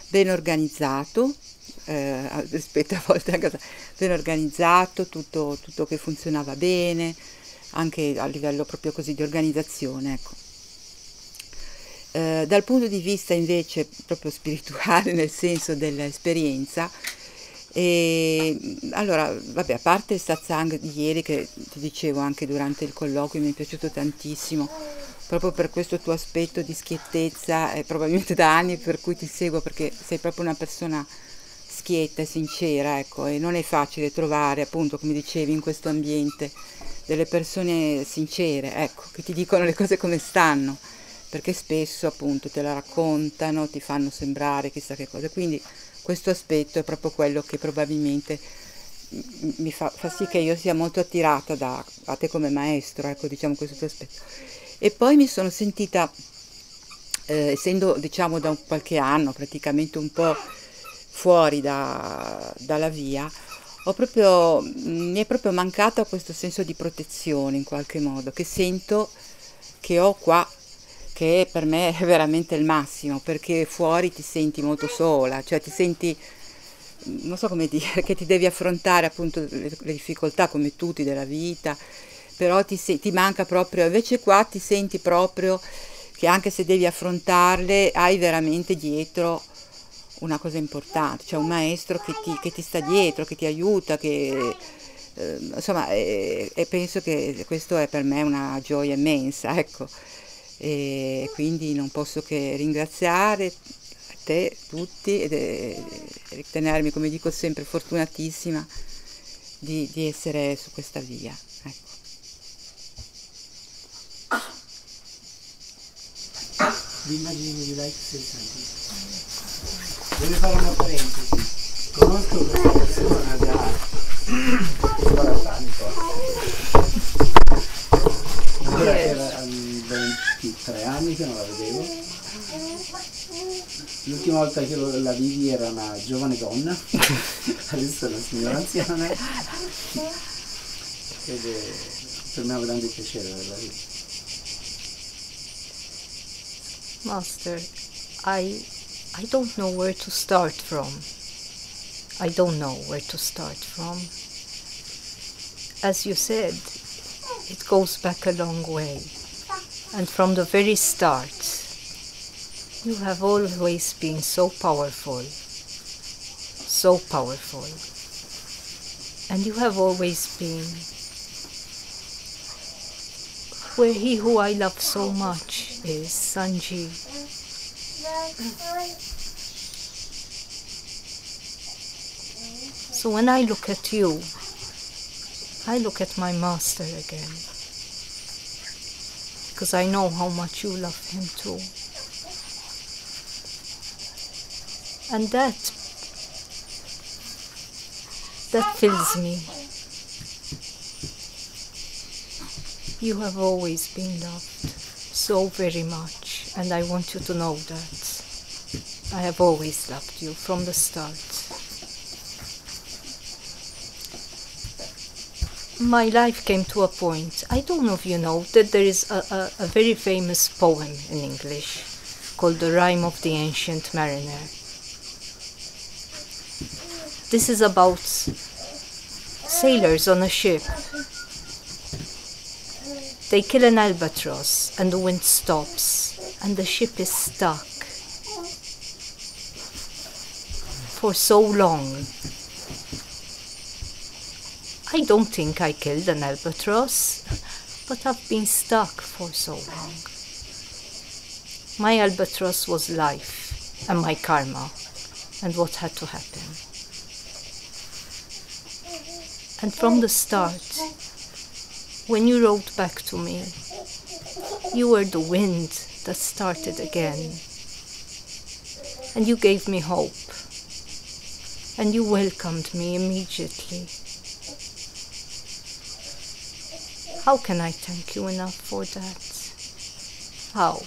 ben organizzato, rispetto a volte anche ben organizzato, tutto che funzionava bene, anche a livello proprio così di organizzazione, ecco. Dal punto di vista invece proprio spirituale, nel senso dell'esperienza, allora, vabbè, a parte il satsang di ieri che ti dicevo anche durante il colloquio, mi è piaciuto tantissimo, proprio per questo tuo aspetto di schiettezza, e probabilmente da anni per cui ti seguo, perché sei proprio una persona schietta e sincera, ecco, e non è facile trovare, appunto, come dicevi, in questo ambiente delle persone sincere, ecco, che ti dicono le cose come stanno, perché spesso appunto te la raccontano, ti fanno sembrare chissà che cosa, quindi questo aspetto è proprio quello che probabilmente mi fa sì che io sia molto attirata a te come maestro, ecco, diciamo, questo tuo aspetto. E poi mi sono sentita, essendo diciamo da qualche anno praticamente un po' fuori dalla via, mi è proprio mancato questo senso di protezione in qualche modo, che sento che ho qua, che per me è veramente il massimo, perché fuori ti senti molto sola, cioè ti senti, non so come dire, che ti devi affrontare appunto le difficoltà come tutti della vita, però ti manca proprio, invece qua ti senti proprio che anche se devi affrontarle hai veramente dietro una cosa importante, cioè un maestro che ti sta dietro, che ti aiuta, insomma, e penso che questo è per me una gioia immensa, ecco, e quindi non posso che ringraziare te, tutti, e ritenermi, come dico sempre, fortunatissima di essere su questa via, ecco. Vi immagini di like se senti. Voglio fare una parentesi. Conosco questa persona da 40 anni forse. Ancora era 23 anni che non la vedevo. L'ultima volta che la vidi era una giovane donna, adesso è una signora anziana. Ed è per me un grande piacere averla vista. Master, I don't know where to start from. I don't know where to start from. As you said, it goes back a long way. And from the very start, you have always been so powerful. So powerful. And you have always been where he who I love so much is, Sanji. So when I look at you, I look at my master again, because I know how much you love him too. And that fills me. You have always been loved so very much, and I want you to know that. I have always loved you from the start. My life came to a point, I don't know if you know, that there is a very famous poem in English called The Rime of the Ancient Mariner. This is about sailors on a ship. They kill an albatross and the wind stops and the ship is stuck for so long. I don't think I killed an albatross, but I've been stuck for so long. My albatross was life and my karma and what had to happen. And from the start, when you wrote back to me, you were the wind that started again. And you gave me hope. And you welcomed me immediately. How can I thank you enough for that? How?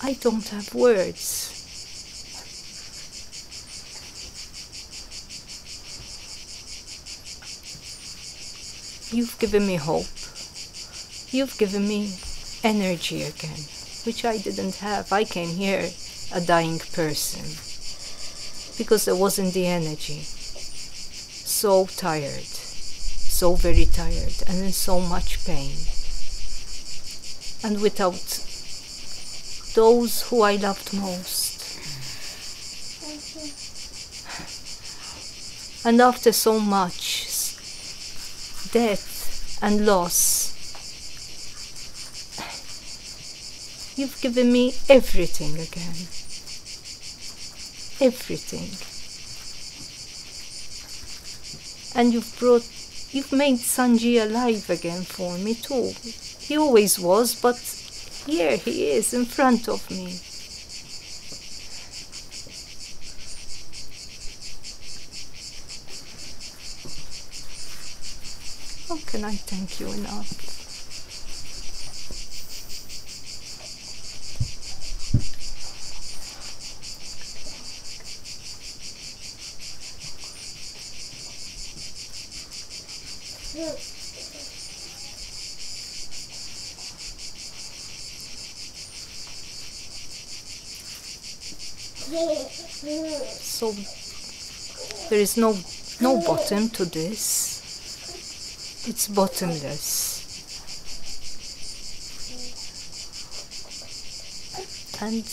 I don't have words. You've given me hope. You've given me energy again, which I didn't have. I came here a dying person because there wasn't the energy. So tired, so very tired, and in so much pain. And without those who I loved most. And after so much death and loss, you've given me everything again. Everything. And you've made Sanji alive again for me too. He always was, but here he is in front of me. How can I thank you enough? So there is no bottom to this. It's bottomless. And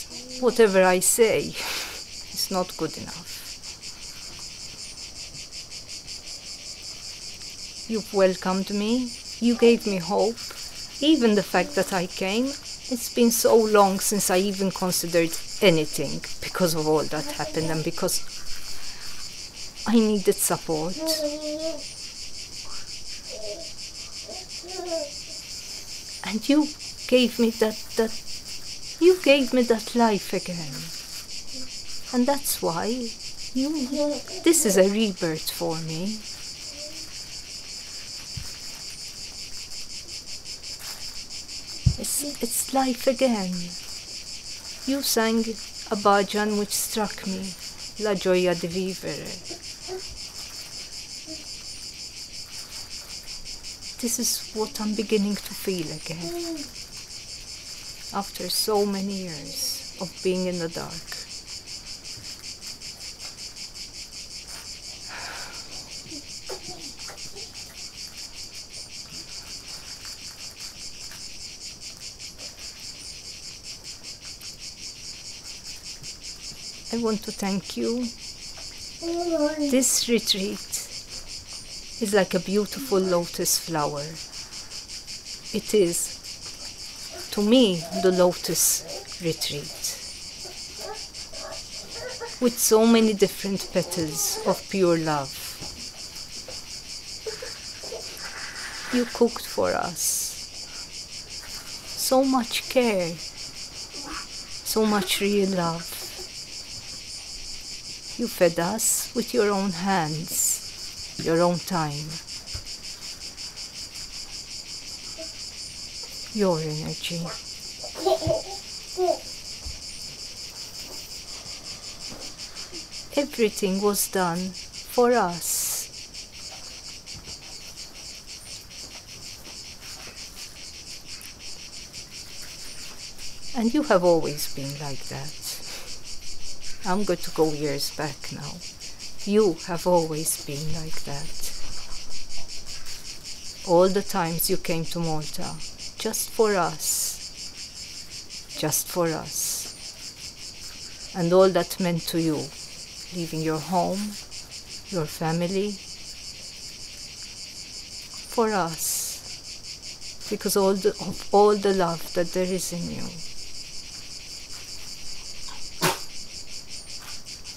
whatever I say is not good enough. You've welcomed me. You gave me hope. Even the fact that I came, it's been so long since I even considered anything because of all that happened and because I needed support. And you gave me that life again. And that's why this is a rebirth for me. It's life again. You sang a bhajan which struck me, La gioia di vivere. This is what I'm beginning to feel again, after so many years of being in the dark. I want to thank you. This retreat is like a beautiful lotus flower. It is, to me, the lotus retreat, with so many different petals of pure love. You cooked for us. So much care, so much real love. You fed us with your own hands, your own time, your energy. Everything was done for us. And you have always been like that. I'm going to go years back now. You have always been like that. All the times you came to Malta, just for us. Just for us. And all that meant to you, leaving your home, your family, for us. Because of all the love that there is in you.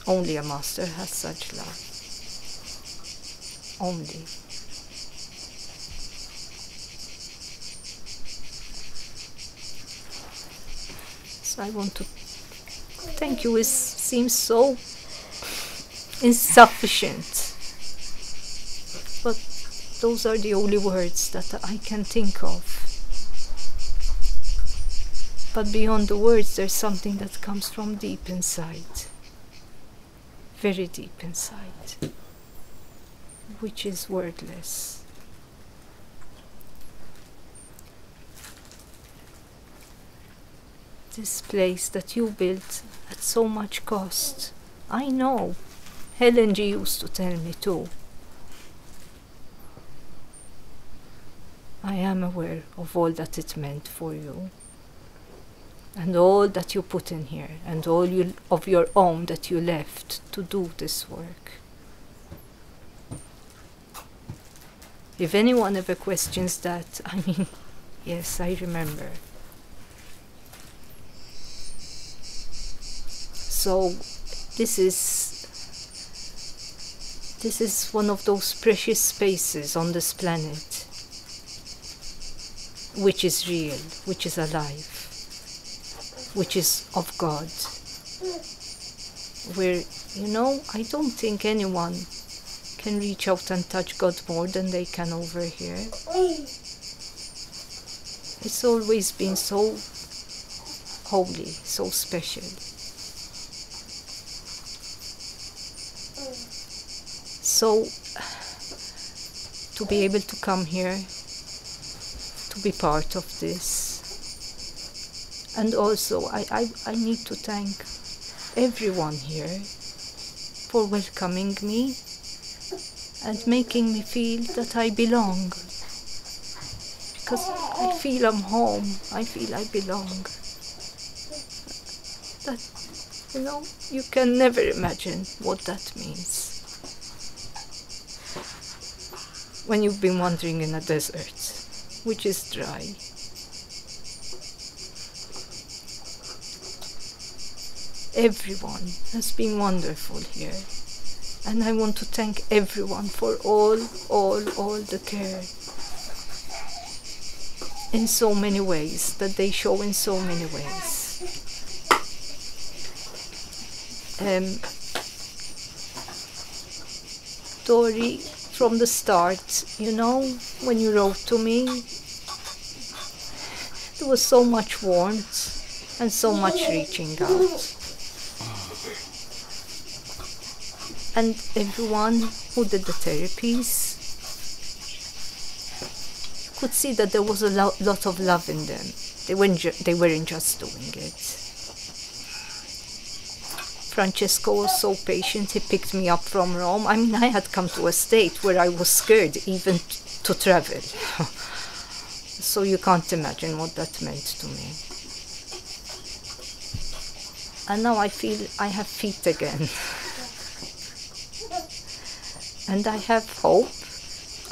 Only a master has such love. Only. So I want to thank you. It seems so insufficient. But those are the only words that I can think of. But beyond the words, there's something that comes from deep inside. Very deep inside, which is wordless. This place that you built at so much cost, I know. Helen G used to tell me too. I am aware of all that it meant for you. And all that you put in here, and all of your own that you left to do this work. If anyone ever questions that, I mean, yes, I remember. So this is one of those precious spaces on this planet, which is real, which is alive, which is of God, where, you know, I don't think anyone can reach out and touch God more than they can over here. It's always been so holy, so special. So, to be able to come here, to be part of this, and also, I need to thank everyone here for welcoming me and making me feel that I belong. Because I feel I'm home, I feel I belong. That, you know, you can never imagine what that means. When you've been wandering in a desert, which is dry. Everyone has been wonderful here, and I want to thank everyone for all the care in so many ways, that they show in so many ways. Dori, from the start, you know, when you wrote to me, there was so much warmth and so much reaching out. And everyone who did the therapies, you could see that there was a lot of love in them. They weren't just doing it. Francesco was so patient. He picked me up from Rome. I mean, I had come to a state where I was scared even to travel. So you can't imagine what that meant to me. And now I feel I have feet again. And I have hope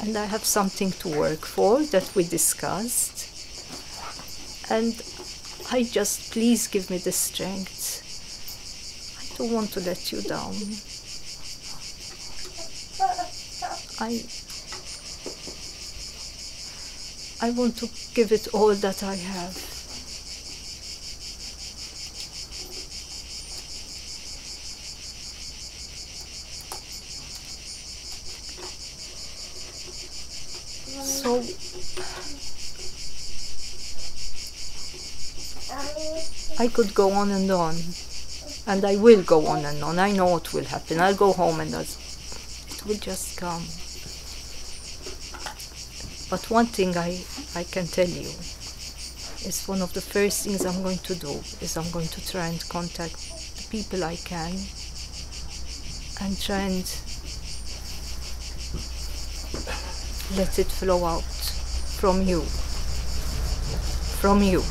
and I have something to work for that we discussed. And I just, please give me the strength. I don't want to let you down. I want to give it all that I have. So I could go on, and I will go on and on. I know what will happen. I'll go home and it will just come. But one thing I can tell you is one of the first things I'm going to do is I'm going to try and contact the people I can and try and let it flow out from you. From you.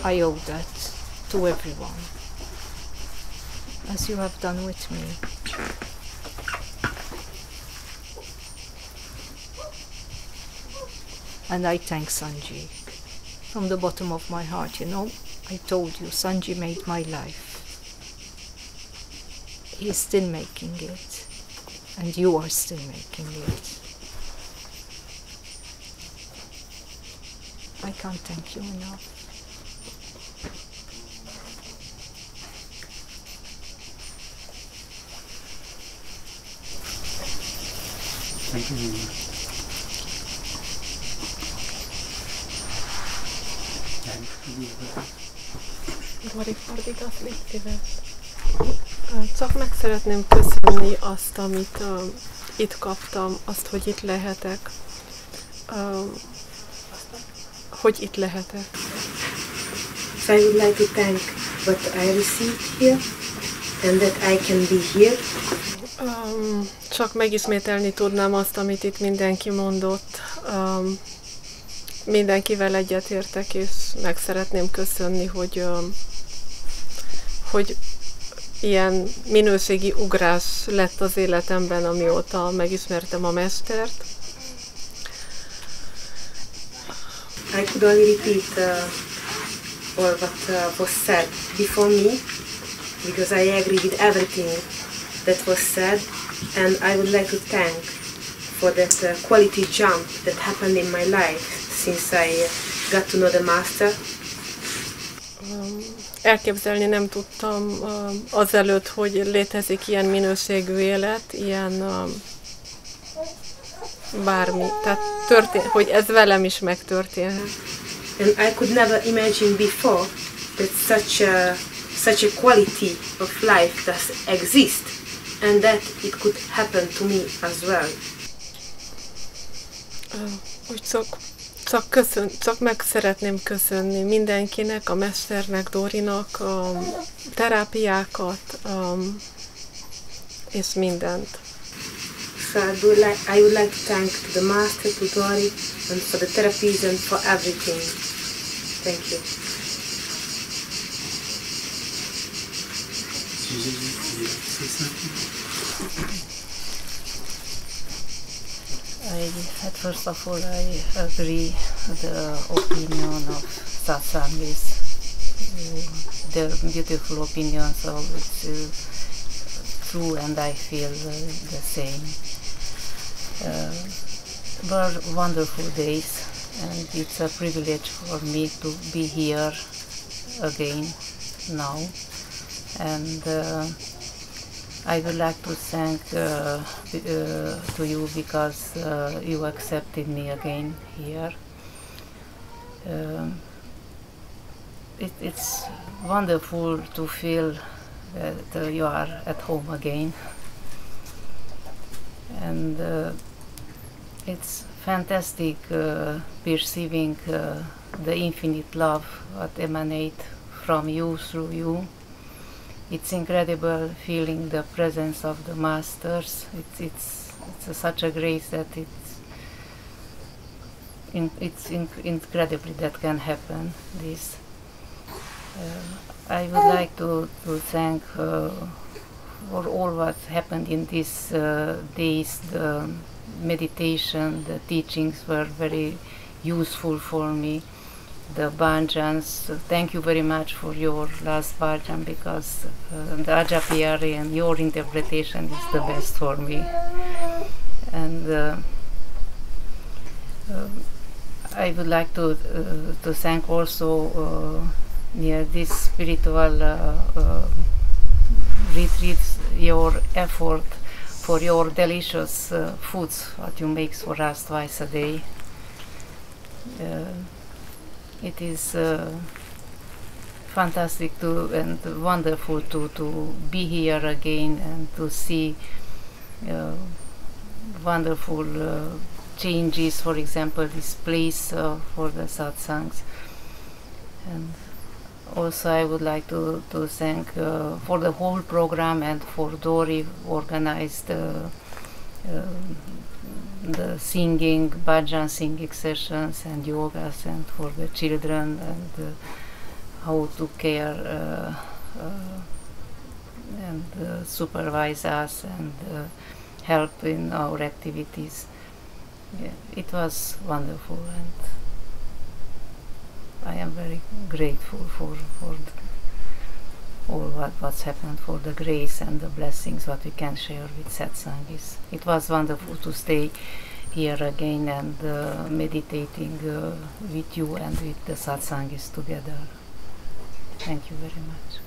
I owe that to everyone, as you have done with me. And I thank Sanji from the bottom of my heart. You know, I told you, Sanji made my life. He is still making it, and you are still making it. I can't thank you enough. Thank you very much. Csak meg szeretném köszönni azt, amit itt kaptam, azt, hogy itt lehetek. Hogy itt lehetek. So I would like to thank what I received here and that I can be here. Csak megismételni tudnám azt, amit itt mindenki mondott. Mindenkivel egyetértek, és meg szeretném köszönni, hogy ilyen minőségi ugrás lett az életemben, amióta megismertem a mestert. I could only repeat all what was said before me, because I agree with everything that was said, and I would like to thank for that quality jump that happened in my life since I got to know the master. Elképzelni nem tudtam azelőtt, hogy létezik ilyen minőségű élet, ilyen bármi. Tehát hogy ez velem is megtörténhet. And I could never imagine before that such a quality of life does exist, and that it could happen to me as well. Úgy csak meg szeretném köszönni mindenkinek, a mesternek, Dorinak, a terápiákat, és mindent. So I would like to thank the master, to Dori, and for the therapies and for everything. Thank you. First of all, I agree the opinion of Satsang is their beautiful opinion, so it's true, and I feel the same. Were wonderful days, and it's a privilege for me to be here again now, and I would like to thank to you because you accepted me again here. It's wonderful to feel that you are at home again, and it's fantastic perceiving the infinite love that emanates from you, through you. It's incredible feeling the presence of the masters. It's such a grace that it's incredibly that can happen. This I would like to thank for all what happened in these days. The meditation, the teachings were very useful for me. The bhajans, thank you very much for your last bhajan, because the Ajapiyari and your interpretation is the best for me. And I would like to thank also this spiritual retreats, your effort for your delicious foods, what you make for us twice a day. It is fantastic and wonderful to be here again and to see wonderful changes, for example, this place for the satsangs. And also I would like to thank for the whole program and for Dori organized the singing, bhajan singing sessions and yogas, and for the children and how to care and supervise us and help in our activities. Yeah, it was wonderful, and I am very grateful for all what's happened, for the grace and the blessings what we can share with Satsangis. It was wonderful to stay here again and meditating with you and with the Satsangis together. Thank you very much.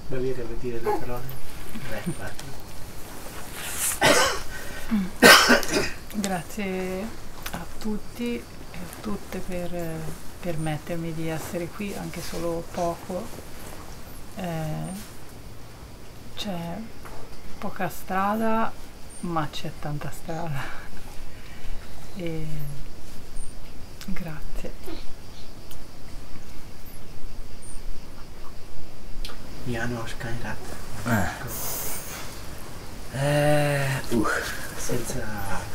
Valeria, vuoi dire le parole? Grazie a tutti e a tutte per permettermi di essere qui anche solo poco. C'è poca strada, ma c'è tanta strada. E grazie. János, Kairat. Senza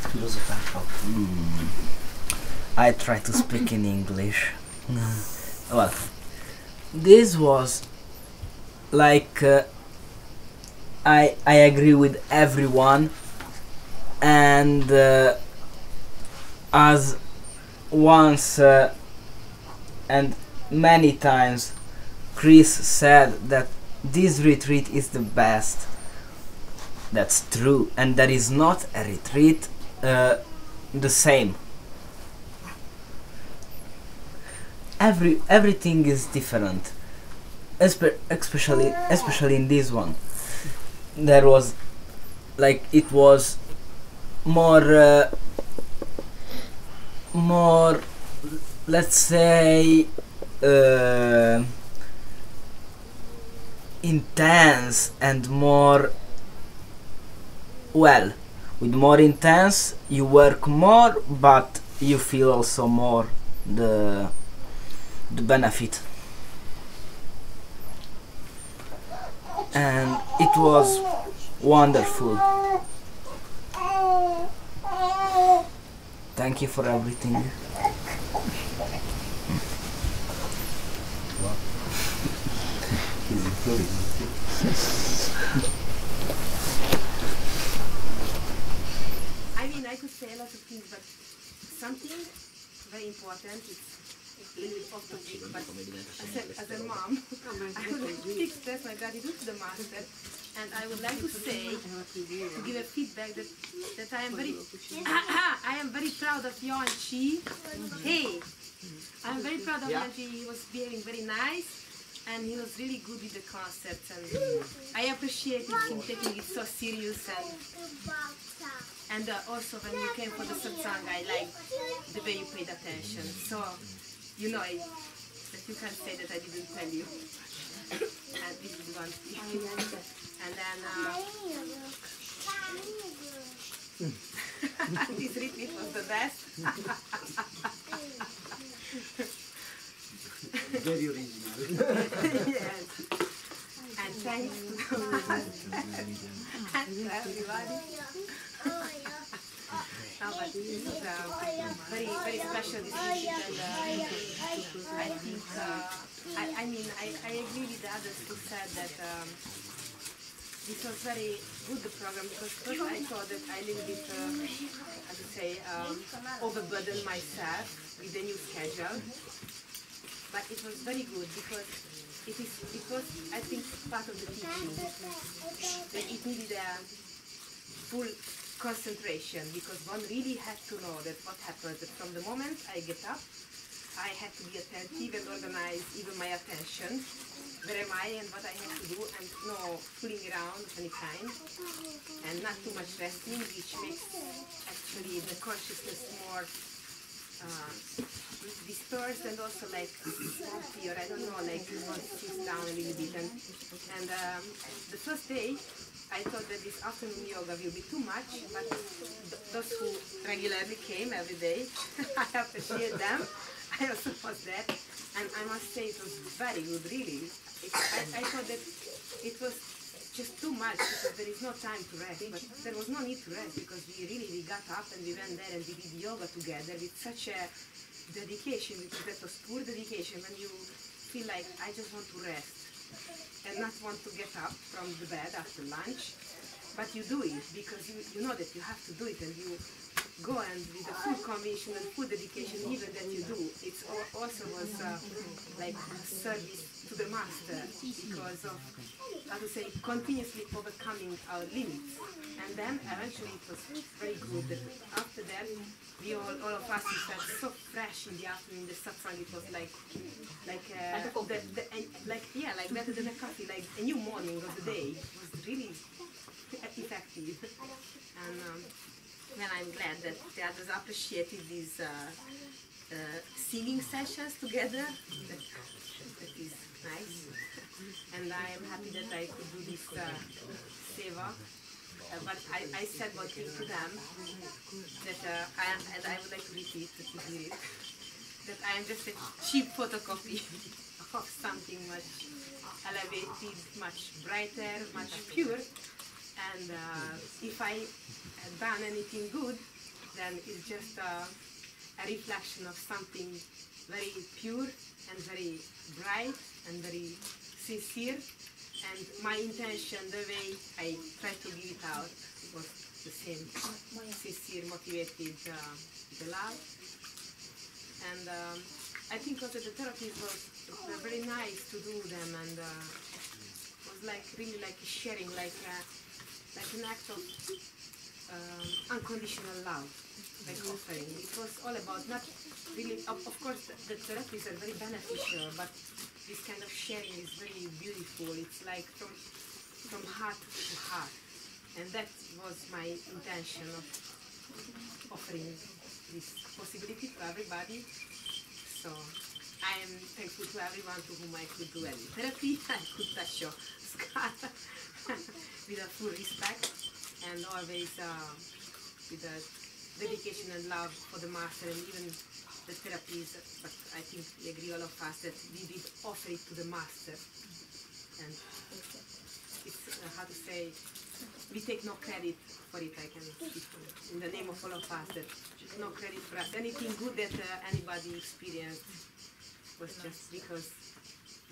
filosofare troppo. I try to speak in English. Well, this was like I agree with everyone, and as once and many times Chris said that this retreat is the best. That's true, and there is not a retreat the same. Everything is different, especially in this one. There was like it was more let's say intense and more, well, with more intense you work more, but you feel also more the benefit, and it was wonderful. Thank you for everything. I mean, I could say a lot of things, but something very important is a little bit off topic, but as a mom, I would like to express my gratitude to the master, and I would like to say, to give a feedback that I am very, I am very proud of Yon Chi. Hey, I'm very proud of him. He was behaving very nice, and he was really good with the concepts, and I appreciated him taking it so serious, and also when you came for the satsang, I liked the way you paid attention. So, you know that you can say that I didn't tell you. And this is one thing. And then this retreat was the best. Very original. Yes. And thanks to the master and to everybody. No, but this is very, very special decision, and I think I mean, I agree with the others who said that this was very good, the program, because first I thought that I little bit, how to say, overburdened myself with the new schedule. But it was very good because it was, I think, part of the teaching. That it needed a full concentration, because one really had to know that what happens, that from the moment I get up, I had to be attentive and organize even my attention. Where am I and what I have to do, and no fooling around any time, and not too much resting, which makes actually the consciousness more dispersed and also like swampy, or I don't know, like one sits down a little bit. And the first day, I thought that this afternoon yoga will be too much, but those who regularly came every day, I appreciate them. I also was there, and I must say it was very good, really. I thought that it was just too much, because there is no time to rest, but there was no need to rest, because we got up and we went there and we did yoga together with such a dedication, because that was pure dedication, when you feel like I just want to rest and not want to get up from the bed after lunch, but you do it because you know that you have to do it, and you go and with the full conviction and full dedication even that you do. It also was like a service to the master, because of, how to say, continuously overcoming our limits. And then eventually it was very good that after that we all of us felt so fresh in the afternoon. The satsang, it was like better than a coffee, like a new morning of the day. It was really effective. And and I'm glad that the others appreciated these singing sessions together. That is nice. And I am happy that I could do this seva. But I said one thing to them, that and I would like to repeat to hear it, that I am just a cheap photocopy of something much elevated, much brighter, much pure. And if I had done anything good, then it's just a reflection of something very pure and very bright and very sincere. And my intention, the way I tried to give it out, was the same, sincere, motivated with love. And I think also the therapies were very nice to do them, and was like really like sharing, like an act of unconditional love, like offering. It was all about not really, of course the therapies are very beneficial, but this kind of sharing is very beautiful. It's like from heart to heart. And that was my intention of offering this possibility to everybody. So I am thankful to everyone to whom I could do any therapy. I could touch your scar with a full respect, and always with a dedication and love for the master, and even the therapies. But I think we agree, all of us, that we did offer it to the master. And it's, how to say, we take no credit for it. I can speak in the name of all of us, that no credit for us. Anything good that anybody experienced was just because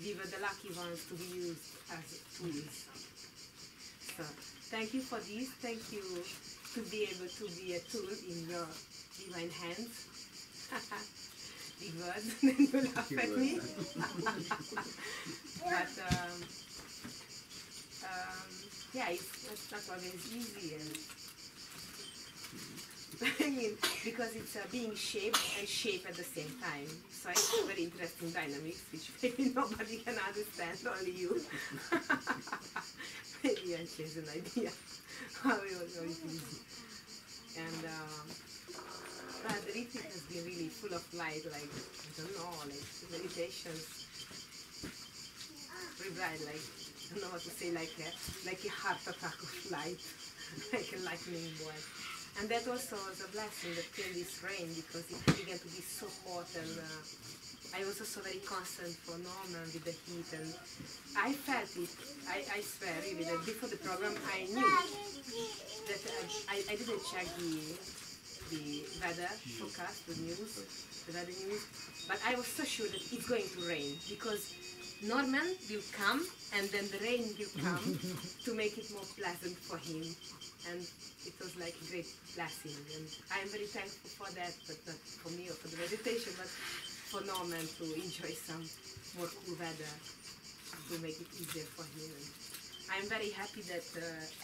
we were the lucky ones to be used as tools. So thank you for this. Thank you to be able to be a tool in your divine hands. Big words, then you laugh at me. But yeah, it's not always easy, and I mean, because it's being shaped and shaped at the same time. So it's a very interesting dynamics, which maybe nobody can understand, only you. Maybe I changed an idea how it is. And the retreat has been really full of light, like, I don't know, like meditations, very bright, like, I don't know what to say, like a heart attack of light, like a lightning bolt. And that also was a blessing that came this rain, because it began to be so hot, and I was also very constant for Norman with the heat, and I felt it, I swear really, that before the program I knew that I didn't check the the weather forecast, the weather news. But I was so sure that it's going to rain because Norman will come and then the rain will come to make it more pleasant for him. And it was like a great blessing. And I'm very thankful for that, but not for me or for the meditation, but for Norman to enjoy some more cool weather to make it easier for him. And I'm very happy that,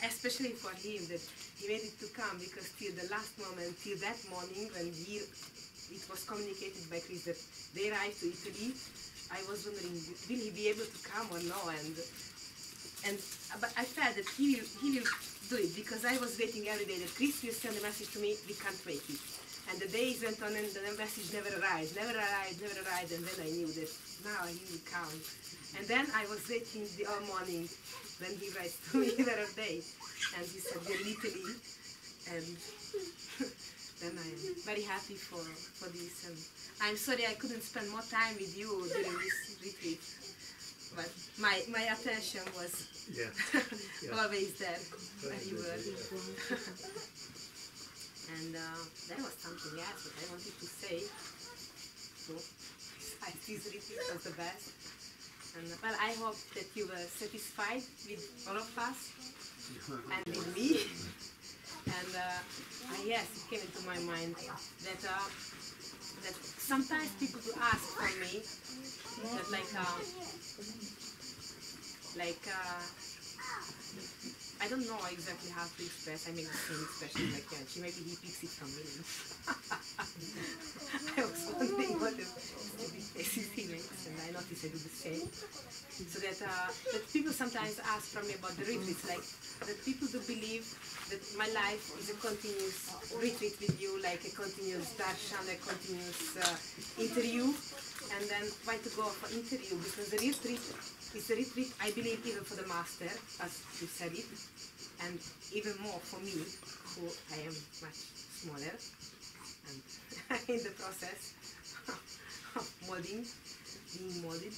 especially for him, that he made it to come, because till the last moment, till that morning when it was communicated by Chris that they arrived to Italy, I was wondering, will he be able to come or no? But I felt that he will do it, because I was waiting every day that Chris will send a message to me, we can't make it. And the days went on and the message never arrived, and then I knew that now he will come. And then I was waiting the whole morning when he writes to me the other day, and he said, we're in Italy, and then I am very happy for this. And I'm sorry I couldn't spend more time with you during this retreat, but my attention was always there when you were. And there was something else that I wanted to say. So, besides this retreat was the best. And, well, I hope that you were satisfied with all of us and with me. And yes, it came into my mind that that sometimes people do ask from me that I don't know exactly how to express. I make the same expression like Yanchi. Maybe he picks it from me. I was wondering what the faces he makes, and I noticed I do the same. So that people sometimes ask from me about the retreats, like that people do believe that my life is a continuous retreat with you, like a continuous darshan, a continuous interview, and then why to go for interview? Because the retreat is a retreat, I believe, even for the master, as you said it, and even more for me, who I am much smaller, and in the process of molding, being molded.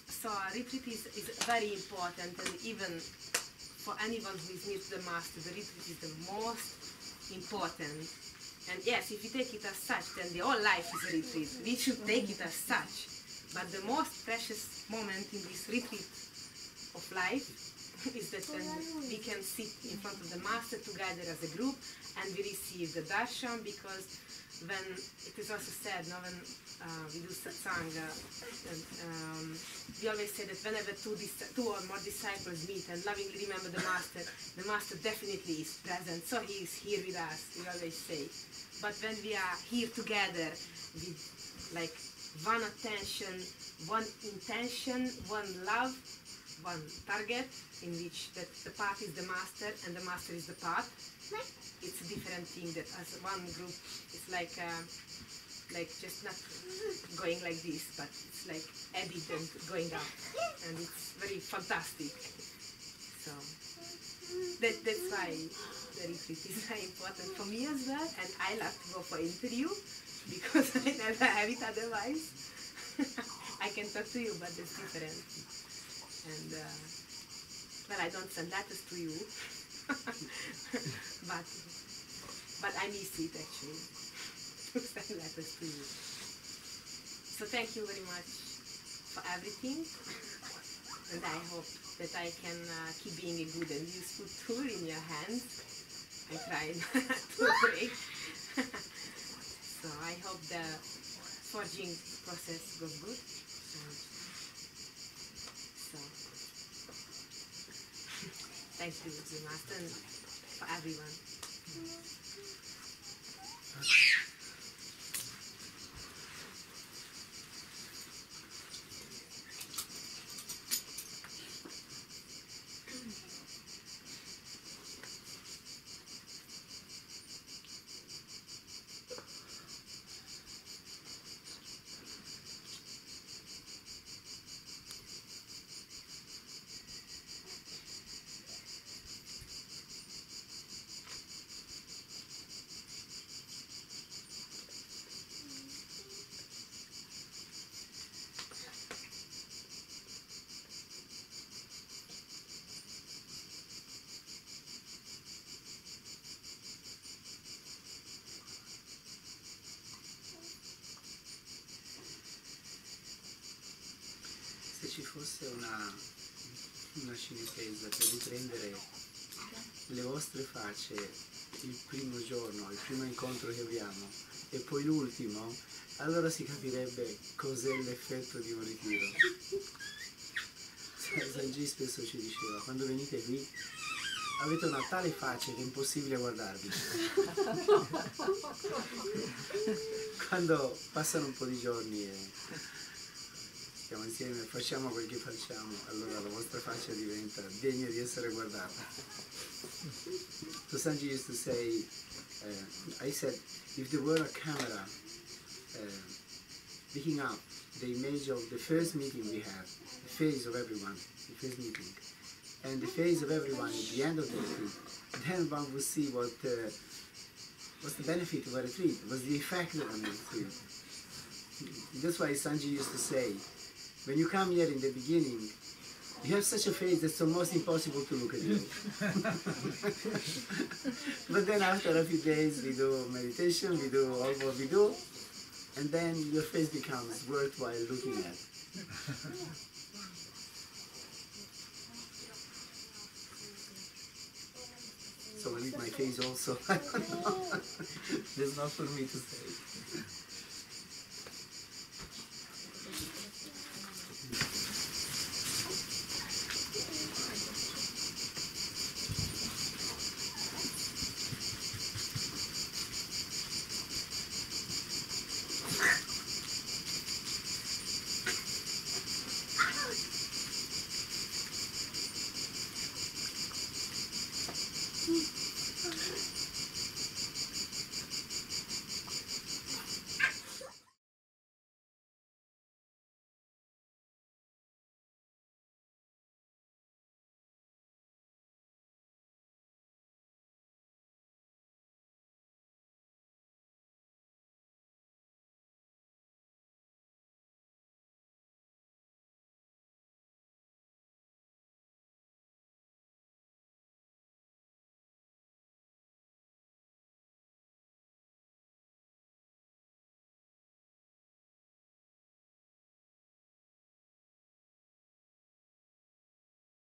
So retreat is very important, and even for anyone who is new to the master, the retreat is the most important. And yes, if you take it as such, then the whole life is a retreat. We should take it as such. But the most precious moment in this retreat of life is that when we can sit in front of the master together as a group and we receive the darshan, because when it is also said, now when we do satsang, we always say that whenever two or more disciples meet and lovingly remember the master definitely is present, so he is here with us, we always say. But when we are here together with like one attention, one intention, one love, one target, in which that the path is the master and the master is the path, it's a different thing. That as one group, it's like just not going like this, but it's like evident going up, and it's very fantastic. So that's why the retreat is very important for me as well, and I love to go for interview because I never have it otherwise. I can talk to you, but it's different. And well, I don't send letters to you, but I miss it actually, to send letters to you. So thank you very much for everything, and I hope that I can keep being a good and useful tool in your hands. I try not to break. So I hope the forging process goes good. And so thank you, Master, and for everyone. ci fosse una cinepresa per riprendere le vostre facce il primo giorno, il primo incontro che abbiamo e poi l'ultimo, allora si capirebbe cos'è l'effetto di un ritiro. Sanji spesso ci diceva, quando venite qui avete una tale faccia che è impossibile guardarvi. Quando passano un po' di giorni e stiamo insieme e facciamo quel che facciamo, allora la vostra faccia diventa degna di essere guardata. So Sanji used to say, I said, if there were a camera picking up the image of the first meeting we had, the face of everyone, the first meeting, and the face of everyone at the end of the retreat, then one would see what's the benefit of a retreat, what's the effect of a retreat. That's why Sanji used to say, when you come here in the beginning, you have such a face that's almost impossible to look at you. But then after a few days we do meditation, we do all what we do, and then your face becomes worthwhile looking at. So I leave my face also. I don't know. There's not for me to say.